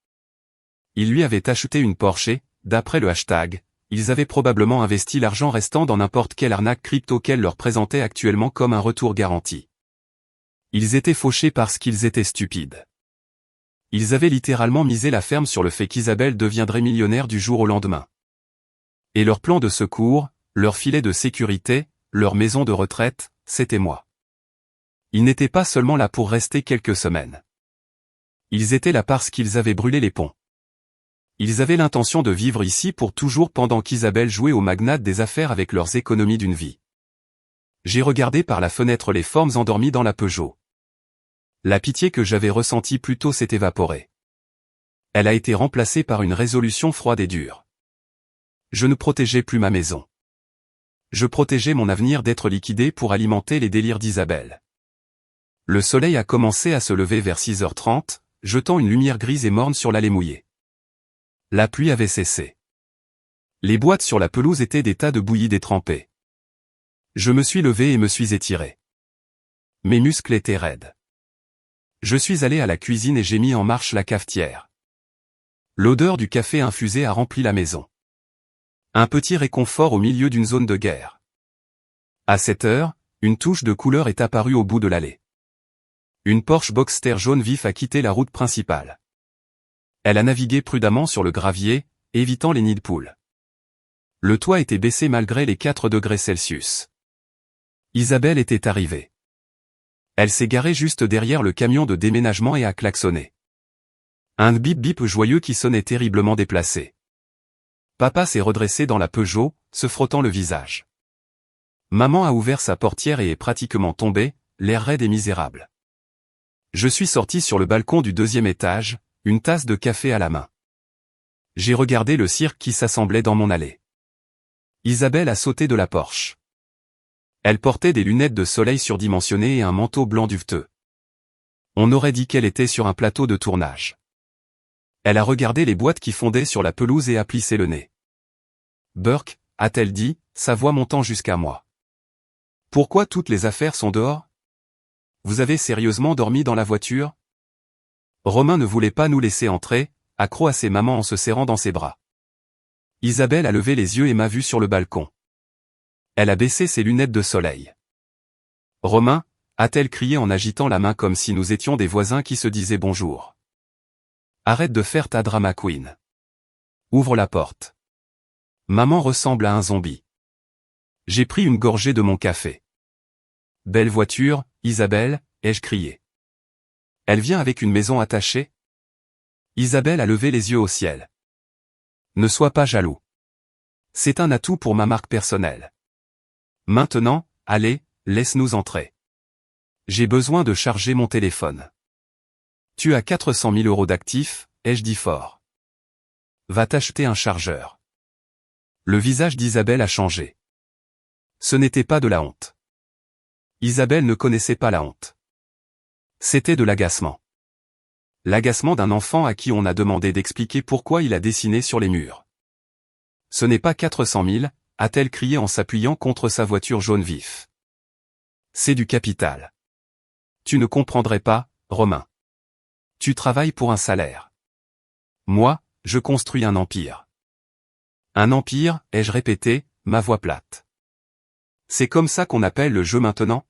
Il lui avait acheté une Porsche et, d'après le hashtag, ils avaient probablement investi l'argent restant dans n'importe quelle arnaque crypto qu'elle leur présentait actuellement comme un retour garanti. Ils étaient fauchés parce qu'ils étaient stupides. Ils avaient littéralement misé la ferme sur le fait qu'Isabelle deviendrait millionnaire du jour au lendemain. Et leur plan de secours, leur filet de sécurité, leur maison de retraite, c'était moi. Ils n'étaient pas seulement là pour rester quelques semaines. Ils étaient là parce qu'ils avaient brûlé les ponts. Ils avaient l'intention de vivre ici pour toujours pendant qu'Isabelle jouait aux magnates des affaires avec leurs économies d'une vie. J'ai regardé par la fenêtre les formes endormies dans la Peugeot. La pitié que j'avais ressentie plus tôt s'est évaporée. Elle a été remplacée par une résolution froide et dure. Je ne protégeais plus ma maison. Je protégeais mon avenir d'être liquidé pour alimenter les délires d'Isabelle. Le soleil a commencé à se lever vers 6h30, jetant une lumière grise et morne sur l'allée mouillée. La pluie avait cessé. Les boîtes sur la pelouse étaient des tas de bouillie détrempés. Je me suis levé et me suis étiré. Mes muscles étaient raides. Je suis allé à la cuisine et j'ai mis en marche la cafetière. L'odeur du café infusé a rempli la maison. Un petit réconfort au milieu d'une zone de guerre. À cette heure, une touche de couleur est apparue au bout de l'allée. Une Porsche Boxster jaune vif a quitté la route principale. Elle a navigué prudemment sur le gravier, évitant les nids de poules. Le toit était baissé malgré les 4 degrés Celsius. Isabelle était arrivée. Elle s'est garée juste derrière le camion de déménagement et a klaxonné. Un bip-bip joyeux qui sonnait terriblement déplacé. Papa s'est redressé dans la Peugeot, se frottant le visage. Maman a ouvert sa portière et est pratiquement tombée, l'air raide et misérable. Je suis sorti sur le balcon du 2e étage, une tasse de café à la main. J'ai regardé le cirque qui s'assemblait dans mon allée. Isabelle a sauté de la Porsche. Elle portait des lunettes de soleil surdimensionnées et un manteau blanc duveteux. On aurait dit qu'elle était sur un plateau de tournage. Elle a regardé les boîtes qui fondaient sur la pelouse et a plissé le nez. Burke, a-t-elle dit, sa voix montant jusqu'à moi. Pourquoi toutes les affaires sont dehors? Vous avez sérieusement dormi dans la voiture? Romain ne voulait pas nous laisser entrer, accro à ses mamans en se serrant dans ses bras. Isabelle a levé les yeux et m'a vu sur le balcon. Elle a baissé ses lunettes de soleil. Romain, a-t-elle crié en agitant la main comme si nous étions des voisins qui se disaient bonjour. Arrête de faire ta drama queen. Ouvre la porte. Maman ressemble à un zombie. J'ai pris une gorgée de mon café. Belle voiture, Isabelle, ai-je crié. Elle vient avec une maison attachée? Isabelle a levé les yeux au ciel. Ne sois pas jaloux. C'est un atout pour ma marque personnelle. Maintenant, allez, laisse-nous entrer. J'ai besoin de charger mon téléphone. Tu as 400 000 € d'actifs, ai-je dit fort. Va t'acheter un chargeur. Le visage d'Isabelle a changé. Ce n'était pas de la honte. Isabelle ne connaissait pas la honte. C'était de l'agacement. L'agacement d'un enfant à qui on a demandé d'expliquer pourquoi il a dessiné sur les murs. Ce n'est pas 400 000, a-t-elle crié en s'appuyant contre sa voiture jaune vif. C'est du capital. Tu ne comprendrais pas, Romain. Tu travailles pour un salaire. Moi, je construis un empire. Un empire, ai-je répété, ma voix plate. C'est comme ça qu'on appelle le jeu maintenant?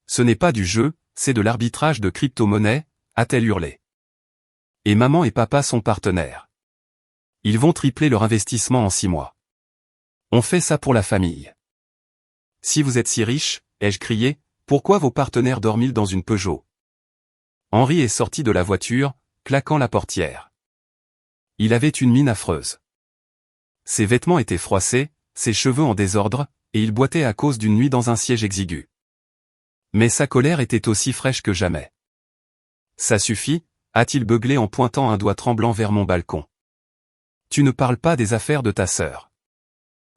Ce n'est pas du jeu, c'est de l'arbitrage de crypto-monnaie, a-t-elle hurlé. Et maman et papa sont partenaires. Ils vont tripler leur investissement en 6 mois. On fait ça pour la famille. Si vous êtes si riche, ai-je crié, pourquoi vos partenaires dorment-ils dans une Peugeot? Henri est sorti de la voiture, claquant la portière. Il avait une mine affreuse. Ses vêtements étaient froissés, ses cheveux en désordre, et il boitait à cause d'une nuit dans un siège exigu. Mais sa colère était aussi fraîche que jamais. Ça suffit, a-t-il beuglé en pointant un doigt tremblant vers mon balcon. Tu ne parles pas des affaires de ta sœur.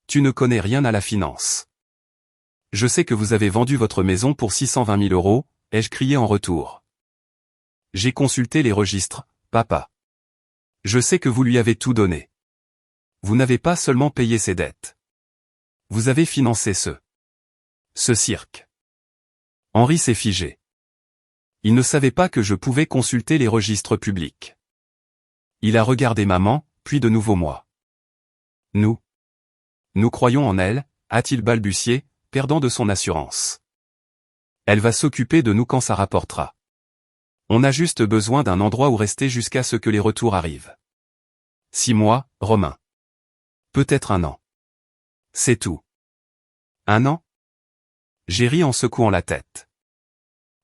Tu ne connais rien à la finance. Je sais que vous avez vendu votre maison pour 620 000 €, ai-je crié en retour. J'ai consulté les registres, papa. Je sais que vous lui avez tout donné. Vous n'avez pas seulement payé ses dettes. Vous avez financé ce cirque. Henri s'est figé. Il ne savait pas que je pouvais consulter les registres publics. Il a regardé maman, puis de nouveau moi. Nous croyons en elle, a-t-il balbutié, perdant de son assurance. Elle va s'occuper de nous quand ça rapportera. On a juste besoin d'un endroit où rester jusqu'à ce que les retours arrivent. 6 mois, Romain. Peut-être 1 an. C'est tout. 1 an? J'ai ri en secouant la tête.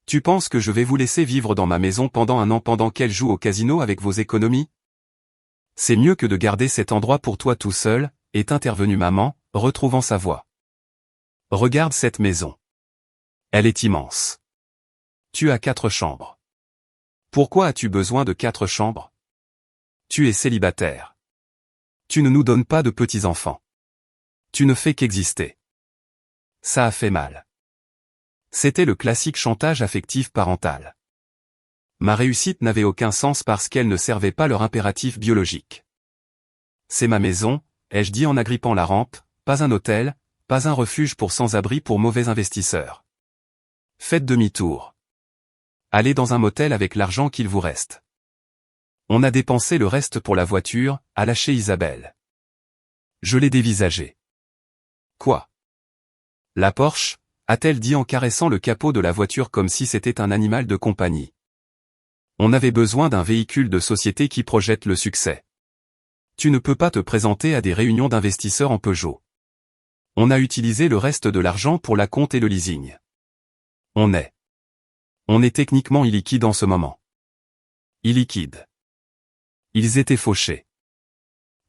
Tu penses que je vais vous laisser vivre dans ma maison pendant 1 an pendant qu'elle joue au casino avec vos économies? C'est mieux que de garder cet endroit pour toi tout seul, est intervenue maman, retrouvant sa voix. Regarde cette maison. Elle est immense. Tu as 4 chambres. Pourquoi as-tu besoin de 4 chambres? Tu es célibataire. Tu ne nous donnes pas de petits-enfants. Tu ne fais qu'exister. Ça a fait mal. C'était le classique chantage affectif parental. Ma réussite n'avait aucun sens parce qu'elle ne servait pas leur impératif biologique. C'est ma maison, ai-je dit en agrippant la rampe, pas un hôtel, pas un refuge pour sans-abri pour mauvais investisseurs. Faites demi-tour. Allez dans un motel avec l'argent qu'il vous reste. On a dépensé le reste pour la voiture, a lâché Isabelle. Je l'ai dévisagé. Quoi? La Porsche, a-t-elle dit en caressant le capot de la voiture comme si c'était un animal de compagnie. On avait besoin d'un véhicule de société qui projette le succès. Tu ne peux pas te présenter à des réunions d'investisseurs en Peugeot. On a utilisé le reste de l'argent pour la compte et le leasing. On est techniquement illiquide en ce moment. Illiquide. Ils étaient fauchés.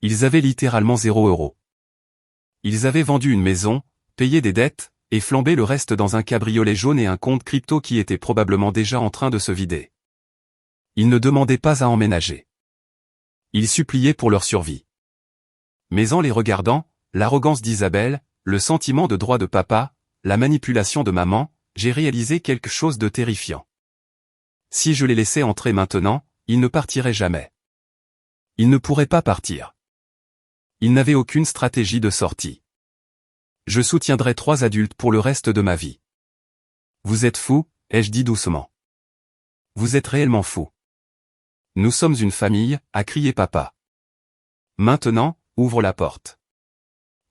Ils avaient littéralement 0 €. Ils avaient vendu une maison, payé des dettes, et flambé le reste dans un cabriolet jaune et un compte crypto qui était probablement déjà en train de se vider. Ils ne demandaient pas à emménager. Ils suppliaient pour leur survie. Mais en les regardant, l'arrogance d'Isabelle, le sentiment de droit de papa, la manipulation de maman, j'ai réalisé quelque chose de terrifiant. Si je les laissais entrer maintenant, ils ne partiraient jamais. Ils ne pourraient pas partir. Ils n'avaient aucune stratégie de sortie. Je soutiendrai 3 adultes pour le reste de ma vie. Vous êtes fou, ai-je dit doucement. Vous êtes réellement fou. Nous sommes une famille, a crié papa. Maintenant, ouvre la porte.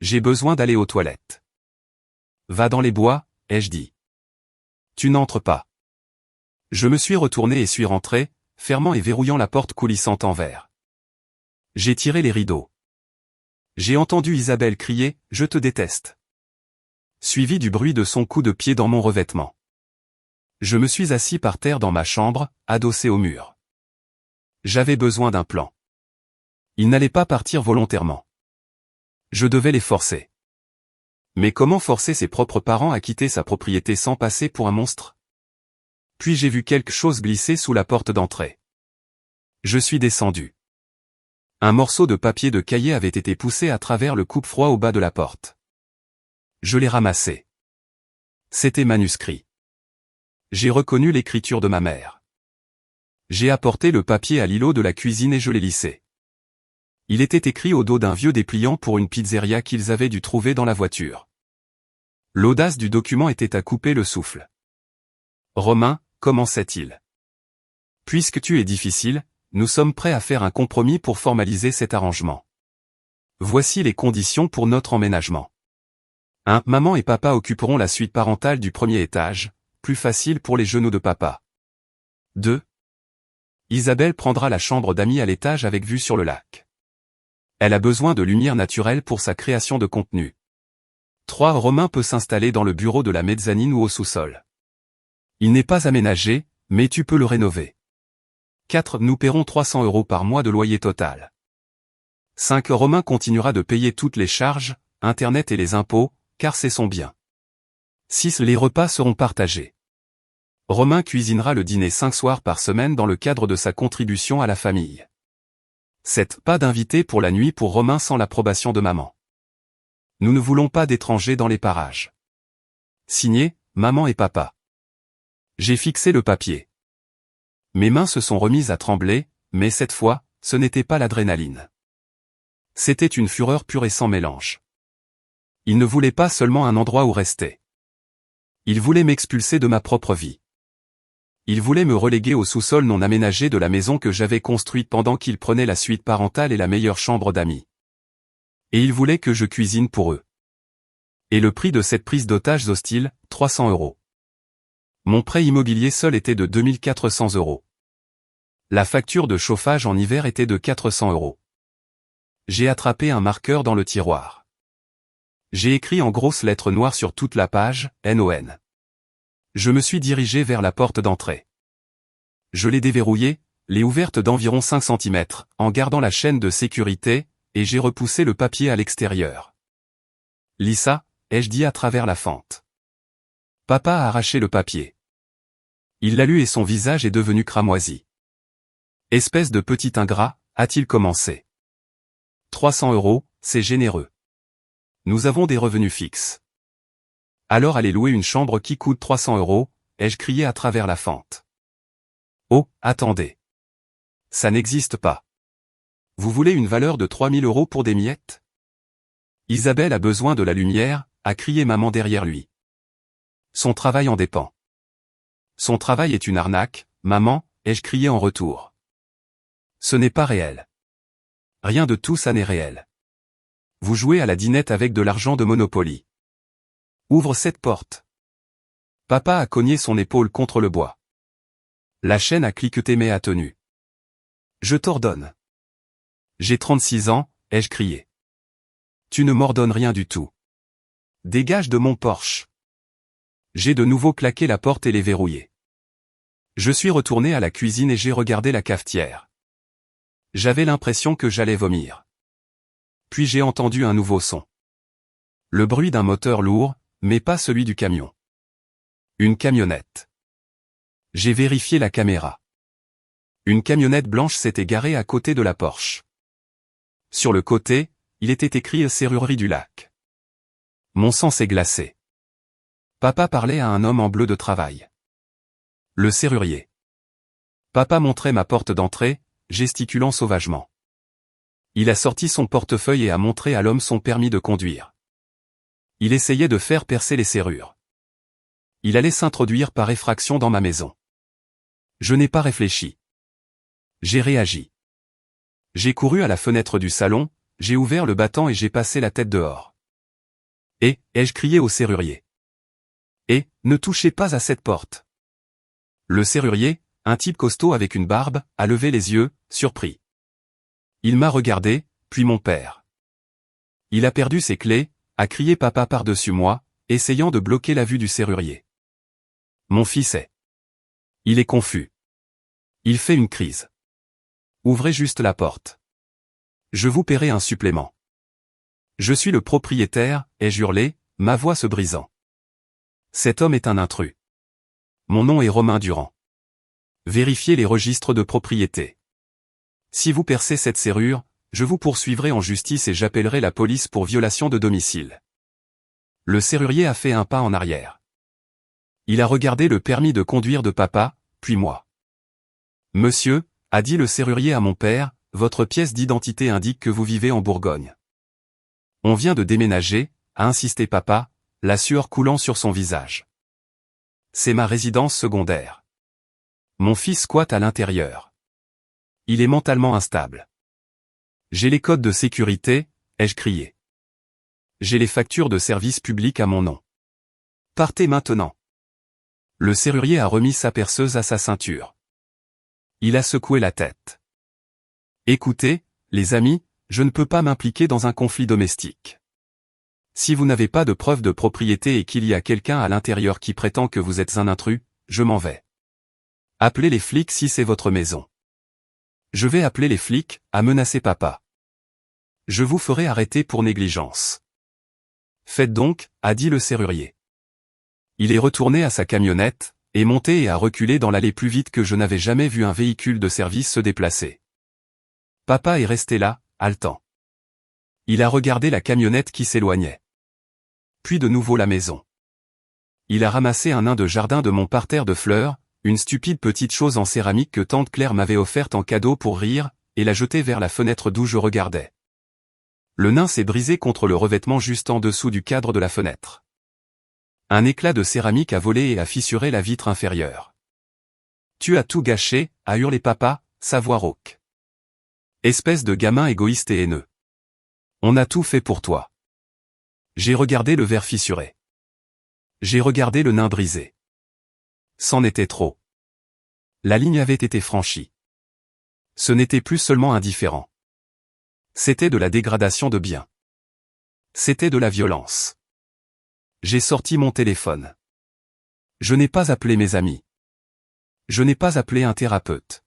J'ai besoin d'aller aux toilettes. Va dans les bois, ai-je dit. Tu n'entres pas. Je me suis retourné et suis rentré, fermant et verrouillant la porte coulissante en verre. J'ai tiré les rideaux. J'ai entendu Isabelle crier « Je te déteste », suivi du bruit de son coup de pied dans mon revêtement. Je me suis assis par terre dans ma chambre, adossé au mur. J'avais besoin d'un plan. Ils n'allaient pas partir volontairement. Je devais les forcer. Mais comment forcer ses propres parents à quitter sa propriété sans passer pour un monstre? Puis j'ai vu quelque chose glisser sous la porte d'entrée. Je suis descendu. Un morceau de papier de cahier avait été poussé à travers le coupe-froid au bas de la porte. Je l'ai ramassé. C'était manuscrit. J'ai reconnu l'écriture de ma mère. J'ai apporté le papier à l'îlot de la cuisine et je l'ai lissé. Il était écrit au dos d'un vieux dépliant pour une pizzeria qu'ils avaient dû trouver dans la voiture. L'audace du document était à couper le souffle. Romain, commençait-il. Puisque tu es difficile, nous sommes prêts à faire un compromis pour formaliser cet arrangement. Voici les conditions pour notre emménagement. 1. Maman et papa occuperont la suite parentale du premier étage, plus facile pour les genoux de papa. 2. Isabelle prendra la chambre d'amis à l'étage avec vue sur le lac. Elle a besoin de lumière naturelle pour sa création de contenu. 3. Romain peut s'installer dans le bureau de la mezzanine ou au sous-sol. Il n'est pas aménagé, mais tu peux le rénover. 4. Nous paierons 300 € par mois de loyer total. 5. Romain continuera de payer toutes les charges, Internet et les impôts, car c'est son bien. 6. Les repas seront partagés. Romain cuisinera le dîner 5 soirs par semaine dans le cadre de sa contribution à la famille. 7. Pas d'invité pour la nuit pour Romain sans l'approbation de maman. Nous ne voulons pas d'étrangers dans les parages. Signé, maman et papa. J'ai fixé le papier. Mes mains se sont remises à trembler, mais cette fois, ce n'était pas l'adrénaline. C'était une fureur pure et sans mélange. Il ne voulait pas seulement un endroit où rester. Il voulait m'expulser de ma propre vie. Il voulait me reléguer au sous-sol non aménagé de la maison que j'avais construite pendant qu'il prenait la suite parentale et la meilleure chambre d'amis. Et il voulait que je cuisine pour eux. Et le prix de cette prise d'otages hostile, 300 €. Mon prêt immobilier seul était de 2400 €. La facture de chauffage en hiver était de 400 €. J'ai attrapé un marqueur dans le tiroir. J'ai écrit en grosses lettres noires sur toute la page, NON. Je me suis dirigé vers la porte d'entrée. Je l'ai déverrouillée, l'ai ouverte d'environ 5 cm, en gardant la chaîne de sécurité, et j'ai repoussé le papier à l'extérieur. Lisa, ai-je dit à travers la fente. Papa a arraché le papier. Il l'a lu et son visage est devenu cramoisi. Espèce de petit ingrat, a-t-il commencé. 300 €, c'est généreux. Nous avons des revenus fixes. Alors allez louer une chambre qui coûte 300 €, ai-je crié à travers la fente. Oh, attendez. Ça n'existe pas. Vous voulez une valeur de 3000 € pour des miettes? Isabelle a besoin de la lumière, a crié maman derrière lui. Son travail en dépend. Son travail est une arnaque, maman, ai-je crié en retour. Ce n'est pas réel. Rien de tout ça n'est réel. Vous jouez à la dinette avec de l'argent de Monopoly. Ouvre cette porte. Papa a cogné son épaule contre le bois. La chaîne a cliqueté mais a tenu. Je t'ordonne. J'ai 36 ans, ai-je crié. Tu ne m'ordonnes rien du tout. Dégage de mon Porsche. J'ai de nouveau claqué la porte et l'ai verrouillée. Je suis retourné à la cuisine et j'ai regardé la cafetière. J'avais l'impression que j'allais vomir. Puis j'ai entendu un nouveau son. Le bruit d'un moteur lourd, mais pas celui du camion. Une camionnette. J'ai vérifié la caméra. Une camionnette blanche s'était garée à côté de la Porsche. Sur le côté, il était écrit « Serrurerie du lac ». Mon sang s'est glacé. Papa parlait à un homme en bleu de travail. Le serrurier. Papa montrait ma porte d'entrée, gesticulant sauvagement. Il a sorti son portefeuille et a montré à l'homme son permis de conduire. Il essayait de faire percer les serrures. Il allait s'introduire par effraction dans ma maison. Je n'ai pas réfléchi. J'ai réagi. J'ai couru à la fenêtre du salon, j'ai ouvert le battant et j'ai passé la tête dehors. Et, ai-je crié au serrurier. Et, ne touchez pas à cette porte. Le serrurier, un type costaud avec une barbe, a levé les yeux, surpris. Il m'a regardé, puis mon père. Il a perdu ses clés, a crié papa par-dessus moi, essayant de bloquer la vue du serrurier. Mon fils est. Il est confus. Il fait une crise. Ouvrez juste la porte. Je vous paierai un supplément. Je suis le propriétaire, ai-je hurlé, ma voix se brisant. Cet homme est un intrus. Mon nom est Romain Durand. Vérifiez les registres de propriété. Si vous percez cette serrure, je vous poursuivrai en justice et j'appellerai la police pour violation de domicile. Le serrurier a fait un pas en arrière. Il a regardé le permis de conduire de papa, puis moi. Monsieur, a dit le serrurier à mon père, votre pièce d'identité indique que vous vivez en Bourgogne. On vient de déménager, a insisté papa, la sueur coulant sur son visage. C'est ma résidence secondaire. Mon fils squatte à l'intérieur. Il est mentalement instable. J'ai les codes de sécurité, ai-je crié. J'ai les factures de service public à mon nom. Partez maintenant. Le serrurier a remis sa perceuse à sa ceinture. Il a secoué la tête. Écoutez, les amis, je ne peux pas m'impliquer dans un conflit domestique. Si vous n'avez pas de preuve de propriété et qu'il y a quelqu'un à l'intérieur qui prétend que vous êtes un intrus, je m'en vais. Appelez les flics si c'est votre maison. Je vais appeler les flics, a menacé papa. Je vous ferai arrêter pour négligence. Faites donc, a dit le serrurier. Il est retourné à sa camionnette, est monté et a reculé dans l'allée plus vite que je n'avais jamais vu un véhicule de service se déplacer. Papa est resté là, haletant. Il a regardé la camionnette qui s'éloignait. Puis de nouveau la maison. Il a ramassé un nain de jardin de mon parterre de fleurs, une stupide petite chose en céramique que tante Claire m'avait offerte en cadeau pour rire, et l'a jeté vers la fenêtre d'où je regardais. Le nain s'est brisé contre le revêtement juste en dessous du cadre de la fenêtre. Un éclat de céramique a volé et a fissuré la vitre inférieure. Tu as tout gâché, a hurlé papa, sa voix rauque. Espèce de gamin égoïste et haineux. On a tout fait pour toi. J'ai regardé le verre fissuré. J'ai regardé le nain brisé. C'en était trop. La ligne avait été franchie. Ce n'était plus seulement indifférent. C'était de la dégradation de biens. C'était de la violence. J'ai sorti mon téléphone. Je n'ai pas appelé mes amis. Je n'ai pas appelé un thérapeute.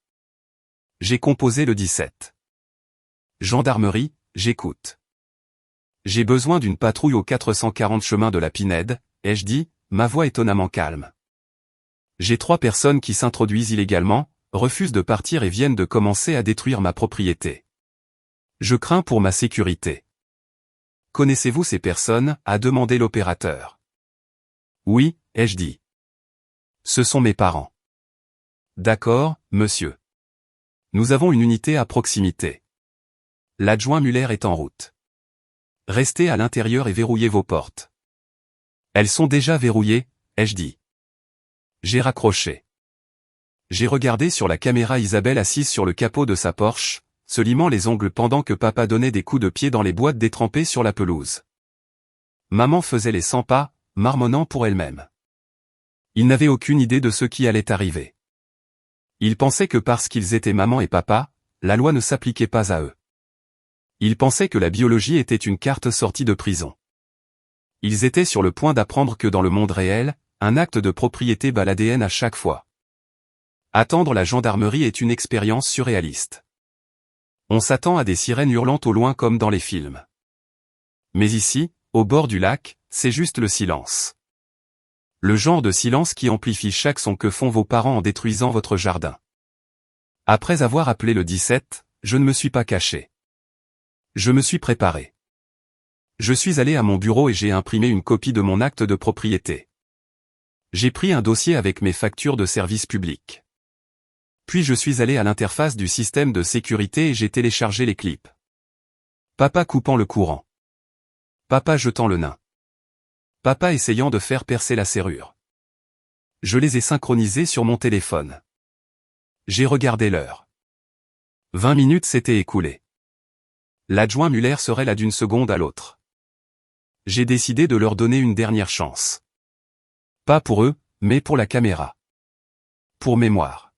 J'ai composé le 17. Gendarmerie, j'écoute. J'ai besoin d'une patrouille au 440 chemin de la Pinède, ai-je dit, ma voix étonnamment calme. J'ai 3 personnes qui s'introduisent illégalement, refusent de partir et viennent de commencer à détruire ma propriété. Je crains pour ma sécurité. Connaissez-vous ces personnes, a demandé l'opérateur. Oui, ai-je dit. Ce sont mes parents. D'accord, monsieur. Nous avons une unité à proximité. L'adjoint Muller est en route. Restez à l'intérieur et verrouillez vos portes. Elles sont déjà verrouillées, ai-je dit. J'ai raccroché. J'ai regardé sur la caméra Isabelle assise sur le capot de sa Porsche, se limant les ongles pendant que papa donnait des coups de pied dans les boîtes détrempées sur la pelouse. Maman faisait les 100 pas, marmonnant pour elle-même. Ils n'avaient aucune idée de ce qui allait arriver. Ils pensaient que parce qu'ils étaient maman et papa, la loi ne s'appliquait pas à eux. Ils pensaient que la biologie était une carte sortie de prison. Ils étaient sur le point d'apprendre que dans le monde réel, un acte de propriété bat l'ADN à chaque fois. Attendre la gendarmerie est une expérience surréaliste. On s'attend à des sirènes hurlant au loin comme dans les films. Mais ici, au bord du lac, c'est juste le silence. Le genre de silence qui amplifie chaque son que font vos parents en détruisant votre jardin. Après avoir appelé le 17, je ne me suis pas caché. Je me suis préparé. Je suis allé à mon bureau et j'ai imprimé une copie de mon acte de propriété. J'ai pris un dossier avec mes factures de service public. Puis je suis allé à l'interface du système de sécurité et j'ai téléchargé les clips. Papa coupant le courant. Papa jetant le nain. Papa essayant de faire percer la serrure. Je les ai synchronisés sur mon téléphone. J'ai regardé l'heure. 20 minutes s'étaient écoulées. L'adjoint Muller serait là d'une seconde à l'autre. J'ai décidé de leur donner une dernière chance. Pas pour eux, mais pour la caméra. Pour mémoire.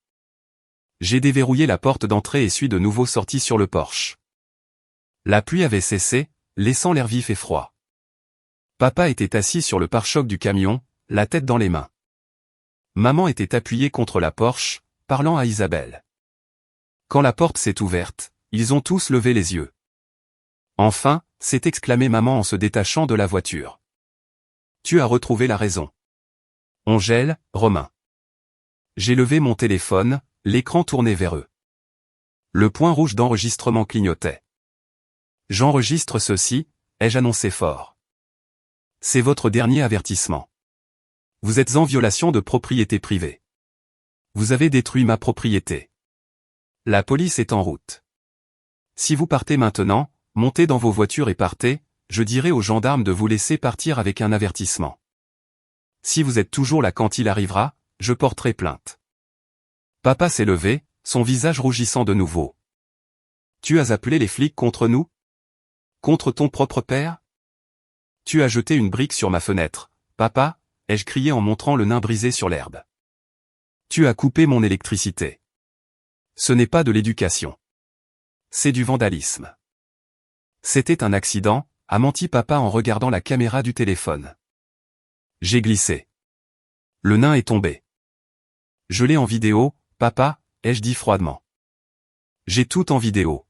J'ai déverrouillé la porte d'entrée et suis de nouveau sorti sur le porche. La pluie avait cessé, laissant l'air vif et froid. Papa était assis sur le pare-choc du camion, la tête dans les mains. Maman était appuyée contre la porche, parlant à Isabelle. Quand la porte s'est ouverte, ils ont tous levé les yeux. Enfin, s'est exclamé maman en se détachant de la voiture. Tu as retrouvé la raison. On gèle, Romain. J'ai levé mon téléphone, l'écran tourné vers eux. Le point rouge d'enregistrement clignotait. J'enregistre ceci, ai-je annoncé fort. C'est votre dernier avertissement. Vous êtes en violation de propriété privée. Vous avez détruit ma propriété. La police est en route. Si vous partez maintenant, montez dans vos voitures et partez, je dirai aux gendarmes de vous laisser partir avec un avertissement. Si vous êtes toujours là quand il arrivera, je porterai plainte. Papa s'est levé, son visage rougissant de nouveau. Tu as appelé les flics contre nous? Contre ton propre père? Tu as jeté une brique sur ma fenêtre, papa, ai-je crié en montrant le nain brisé sur l'herbe. Tu as coupé mon électricité. Ce n'est pas de l'éducation. C'est du vandalisme. C'était un accident, a menti papa en regardant la caméra du téléphone. J'ai glissé. Le nain est tombé. Je l'ai en vidéo, papa, ai-je dit froidement. J'ai tout en vidéo.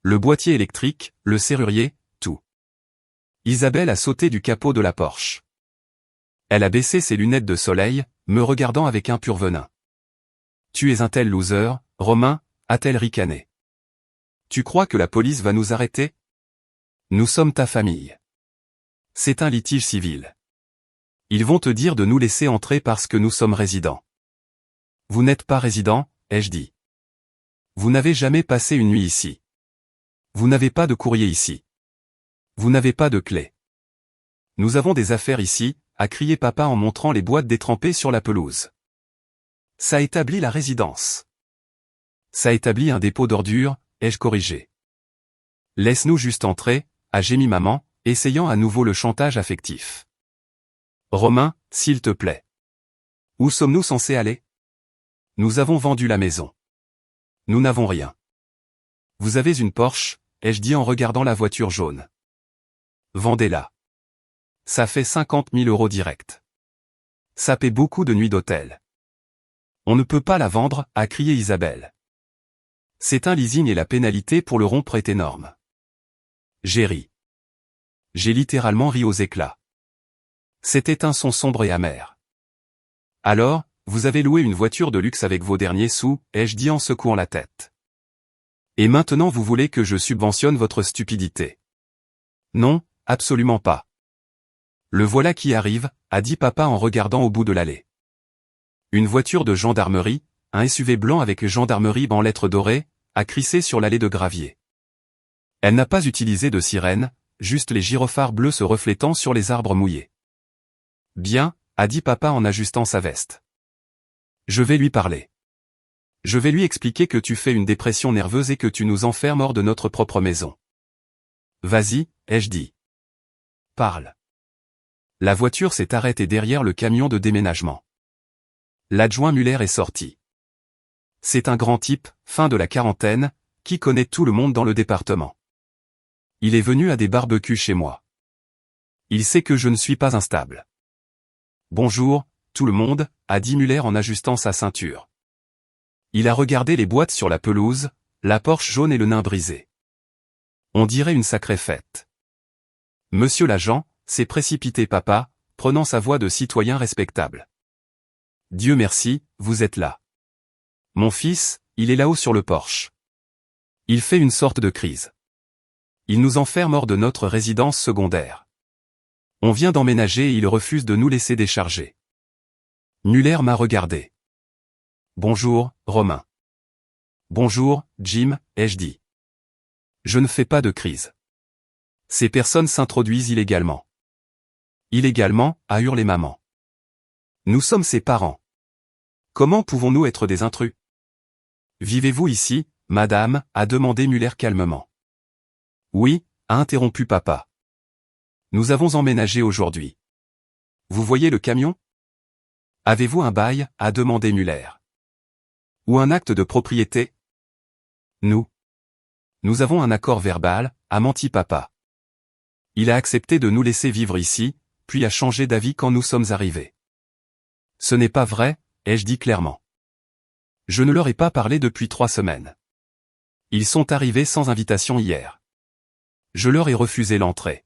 Le boîtier électrique, le serrurier, tout. Isabelle a sauté du capot de la Porsche. Elle a baissé ses lunettes de soleil, me regardant avec un pur venin. Tu es un tel loser, Romain, a-t-elle ricané. Tu crois que la police va nous arrêter? Nous sommes ta famille. C'est un litige civil. Ils vont te dire de nous laisser entrer parce que nous sommes résidents. Vous n'êtes pas résident, ai-je dit. Vous n'avez jamais passé une nuit ici. Vous n'avez pas de courrier ici. Vous n'avez pas de clé. Nous avons des affaires ici, a crié papa en montrant les boîtes détrempées sur la pelouse. Ça établit la résidence. Ça établit un dépôt d'ordures, ai-je corrigé. Laisse-nous juste entrer, a gémi maman, essayant à nouveau le chantage affectif. Romain, s'il te plaît. Où sommes-nous censés aller? Nous avons vendu la maison. Nous n'avons rien. Vous avez une Porsche, ai-je dit en regardant la voiture jaune. Vendez-la. Ça fait 50 000 € direct. Ça paie beaucoup de nuits d'hôtel. On ne peut pas la vendre, a crié Isabelle. C'est un leasing et la pénalité pour le rompre est énorme. J'ai ri. J'ai littéralement ri aux éclats. C'était un son sombre et amer. Alors, vous avez loué une voiture de luxe avec vos derniers sous, ai-je dit en secouant la tête. Et maintenant vous voulez que je subventionne votre stupidité. Non, absolument pas. Le voilà qui arrive, a dit papa en regardant au bout de l'allée. Une voiture de gendarmerie, un SUV blanc avec gendarmerie en lettres dorées, a crissé sur l'allée de gravier. Elle n'a pas utilisé de sirène, juste les gyrophares bleus se reflétant sur les arbres mouillés. Bien, a dit papa en ajustant sa veste. Je vais lui parler. Je vais lui expliquer que tu fais une dépression nerveuse et que tu nous enfermes hors de notre propre maison. Vas-y, ai-je dit. Parle. La voiture s'est arrêtée derrière le camion de déménagement. L'adjoint Muller est sorti. C'est un grand type, fin de la quarantaine, qui connaît tout le monde dans le département. Il est venu à des barbecues chez moi. Il sait que je ne suis pas instable. Bonjour, tout le monde, a dit Muller en ajustant sa ceinture. Il a regardé les boîtes sur la pelouse, la Porsche jaune et le nain brisé. On dirait une sacrée fête. Monsieur l'agent, s'est précipité papa, prenant sa voix de citoyen respectable. Dieu merci, vous êtes là. Mon fils, il est là-haut sur le porche. Il fait une sorte de crise. Il nous enferme hors de notre résidence secondaire. On vient d'emménager et il refuse de nous laisser décharger. Muller m'a regardé. Bonjour, Romain. Bonjour, Jim, ai-je dit. Je ne fais pas de crise. Ces personnes s'introduisent illégalement. Illégalement, a hurlé maman. Nous sommes ses parents. Comment pouvons-nous être des intrus? Vivez-vous ici, madame, a demandé Muller calmement. Oui, a interrompu papa. Nous avons emménagé aujourd'hui. Vous voyez le camion? Avez-vous un bail, a demandé Muller. Ou un acte de propriété? Nous avons un accord verbal, a menti papa. Il a accepté de nous laisser vivre ici, puis a changé d'avis quand nous sommes arrivés. Ce n'est pas vrai, ai-je dit clairement. Je ne leur ai pas parlé depuis 3 semaines. Ils sont arrivés sans invitation hier. Je leur ai refusé l'entrée.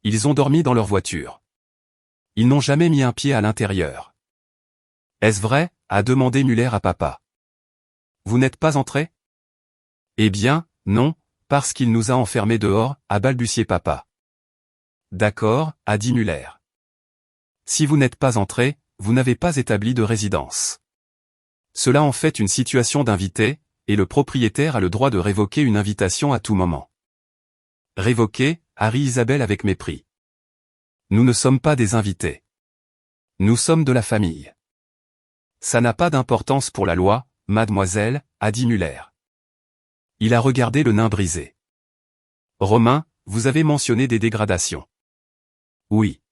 Ils ont dormi dans leur voiture. Ils n'ont jamais mis un pied à l'intérieur. Est-ce vrai? A demandé Muller à papa. Vous n'êtes pas entré? Eh bien, non, parce qu'il nous a enfermés dehors, a balbutié papa. D'accord, a dit Muller. Si vous n'êtes pas entré, vous n'avez pas établi de résidence. Cela en fait une situation d'invité, et le propriétaire a le droit de révoquer une invitation à tout moment. Révoquer, a ri Isabelle avec mépris. Nous ne sommes pas des invités. Nous sommes de la famille. Ça n'a pas d'importance pour la loi, mademoiselle, a dit Muller. Il a regardé le nain brisé. Romain, vous avez mentionné des dégradations. Oui.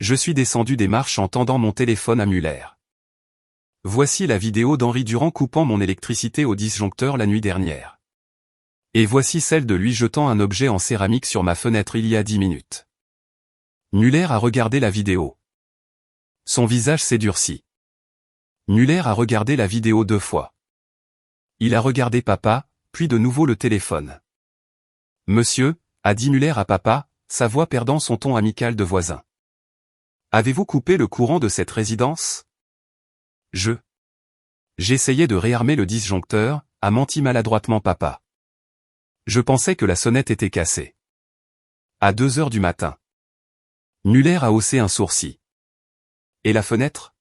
Je suis descendu des marches en tendant mon téléphone à Muller. Voici la vidéo d'Henri Durand coupant mon électricité au disjoncteur la nuit dernière. Et voici celle de lui jetant un objet en céramique sur ma fenêtre il y a 10 minutes. Muller a regardé la vidéo. Son visage s'est durci. Muller a regardé la vidéo 2 fois. Il a regardé papa, puis de nouveau le téléphone. Monsieur, a dit Muller à papa, sa voix perdant son ton amical de voisin. Avez-vous coupé le courant de cette résidence? J'essayais de réarmer le disjoncteur, a menti maladroitement papa. Je pensais que la sonnette était cassée. À 2 heures du matin. Muller a haussé un sourcil. Et la fenêtre?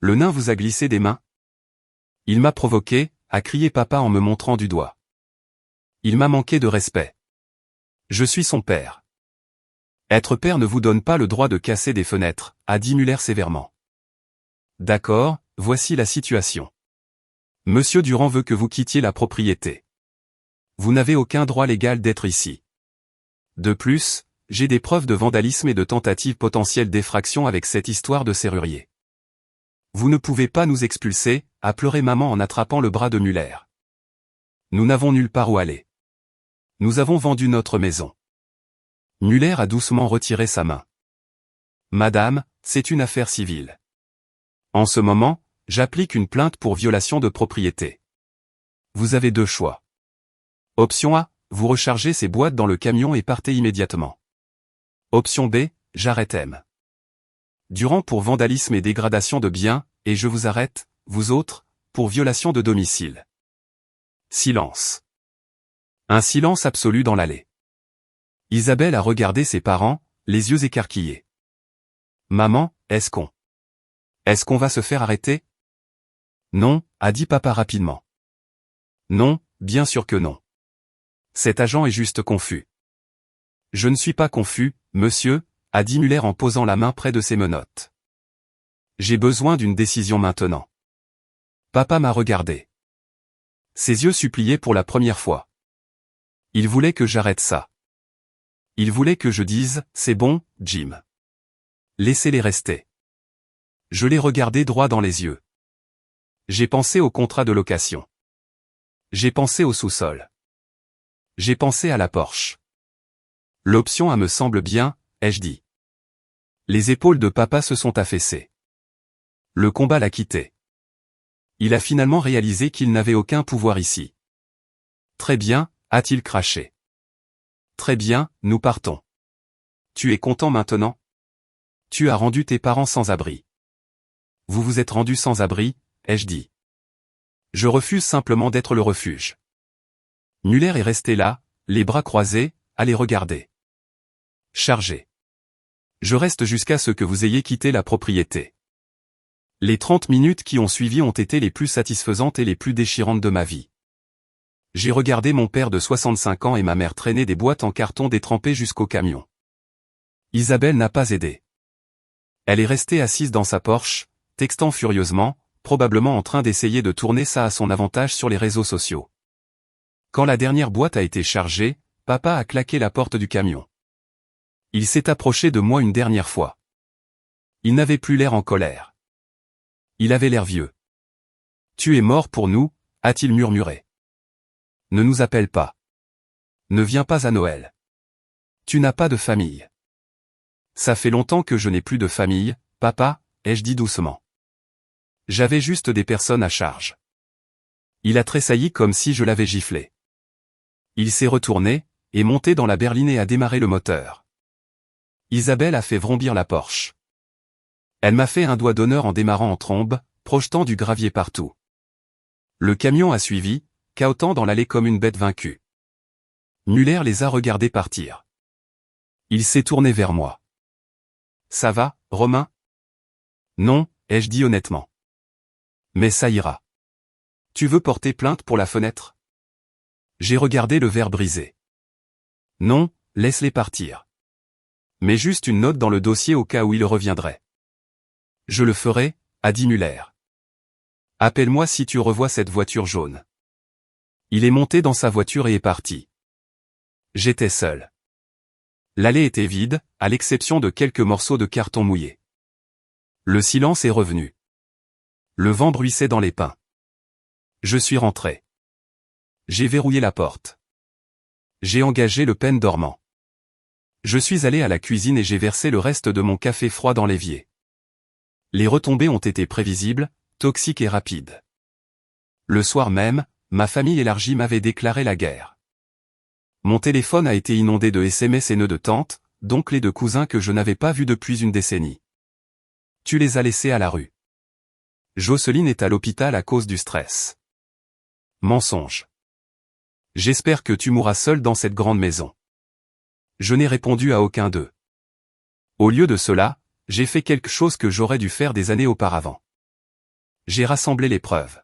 Le nain vous a glissé des mains? Il m'a provoqué, a crié papa en me montrant du doigt. Il m'a manqué de respect. Je suis son père. Être père ne vous donne pas le droit de casser des fenêtres, a dit Muller sévèrement. D'accord, voici la situation. Monsieur Durand veut que vous quittiez la propriété. Vous n'avez aucun droit légal d'être ici. De plus, j'ai des preuves de vandalisme et de tentative potentielle d'effraction avec cette histoire de serrurier. Vous ne pouvez pas nous expulser, a pleuré maman en attrapant le bras de Muller. Nous n'avons nulle part où aller. Nous avons vendu notre maison. Muller a doucement retiré sa main. Madame, c'est une affaire civile. En ce moment, j'applique une plainte pour violation de propriété. Vous avez 2 choix. Option A, vous rechargez ces boîtes dans le camion et partez immédiatement. Option B, j'arrête M. Durand pour vandalisme et dégradation de biens, et je vous arrête, vous autres, pour violation de domicile. Silence. Un silence absolu dans l'allée. Isabelle a regardé ses parents, les yeux écarquillés. Maman, est-ce qu'on va se faire arrêter? Non, a dit papa rapidement. Non, bien sûr que non. Cet agent est juste confus. Je ne suis pas confus, monsieur, a dit Muller en posant la main près de ses menottes. J'ai besoin d'une décision maintenant. Papa m'a regardé. Ses yeux suppliaient pour la première fois. Il voulait que j'arrête ça. Il voulait que je dise, c'est bon, Jim. Laissez-les rester. Je l'ai regardé droit dans les yeux. J'ai pensé au contrat de location. J'ai pensé au sous-sol. J'ai pensé à la Porsche. L'option A me semble bien, ai-je dit. Les épaules de papa se sont affaissées. Le combat l'a quitté. Il a finalement réalisé qu'il n'avait aucun pouvoir ici. Très bien, a-t-il craché. Très bien, nous partons. Tu es content maintenant? Tu as rendu tes parents sans abri. Vous vous êtes rendu sans abri, ai-je dit. Je refuse simplement d'être le refuge. Muller est resté là, les bras croisés, à les regarder. Chargé. Je reste jusqu'à ce que vous ayez quitté la propriété. Les 30 minutes qui ont suivi ont été les plus satisfaisantes et les plus déchirantes de ma vie. J'ai regardé mon père de 65 ans et ma mère traîner des boîtes en carton détrempées jusqu'au camion. Isabelle n'a pas aidé. Elle est restée assise dans sa Porsche, textant furieusement, probablement en train d'essayer de tourner ça à son avantage sur les réseaux sociaux. Quand la dernière boîte a été chargée, papa a claqué la porte du camion. Il s'est approché de moi une dernière fois. Il n'avait plus l'air en colère. Il avait l'air vieux. « Tu es mort pour nous », a-t-il murmuré. « Ne nous appelle pas. Ne viens pas à Noël. Tu n'as pas de famille. »« Ça fait longtemps que je n'ai plus de famille, papa, » ai-je dit doucement. J'avais juste des personnes à charge. Il a tressailli comme si je l'avais giflé. Il s'est retourné, est monté dans la berline et a démarré le moteur. Isabelle a fait vrombir la Porsche. Elle m'a fait un doigt d'honneur en démarrant en trombe, projetant du gravier partout. Le camion a suivi, cahotant dans l'allée comme une bête vaincue. Muller les a regardés partir. Il s'est tourné vers moi. « Ça va, Romain ?»« Non, » ai-je dit honnêtement. « Mais ça ira. Tu veux porter plainte pour la fenêtre ?» J'ai regardé le verre brisé. « Non, laisse-les partir. Mais juste une note dans le dossier au cas où il reviendrait. »« Je le ferai, » a dit Muller. « Appelle-moi si tu revois cette voiture jaune. » Il est monté dans sa voiture et est parti. J'étais seul. L'allée était vide, à l'exception de quelques morceaux de carton mouillé. Le silence est revenu. Le vent bruissait dans les pins. Je suis rentré. J'ai verrouillé la porte. J'ai engagé le peine dormant. Je suis allé à la cuisine et j'ai versé le reste de mon café froid dans l'évier. Les retombées ont été prévisibles, toxiques et rapides. Le soir même, ma famille élargie m'avait déclaré la guerre. Mon téléphone a été inondé de SMS haineux de tantes, d'oncles et de cousins que je n'avais pas vus depuis une décennie. Tu les as laissés à la rue. Jocelyne est à l'hôpital à cause du stress. Mensonge. J'espère que tu mourras seul dans cette grande maison. Je n'ai répondu à aucun d'eux. Au lieu de cela, j'ai fait quelque chose que j'aurais dû faire des années auparavant. J'ai rassemblé les preuves.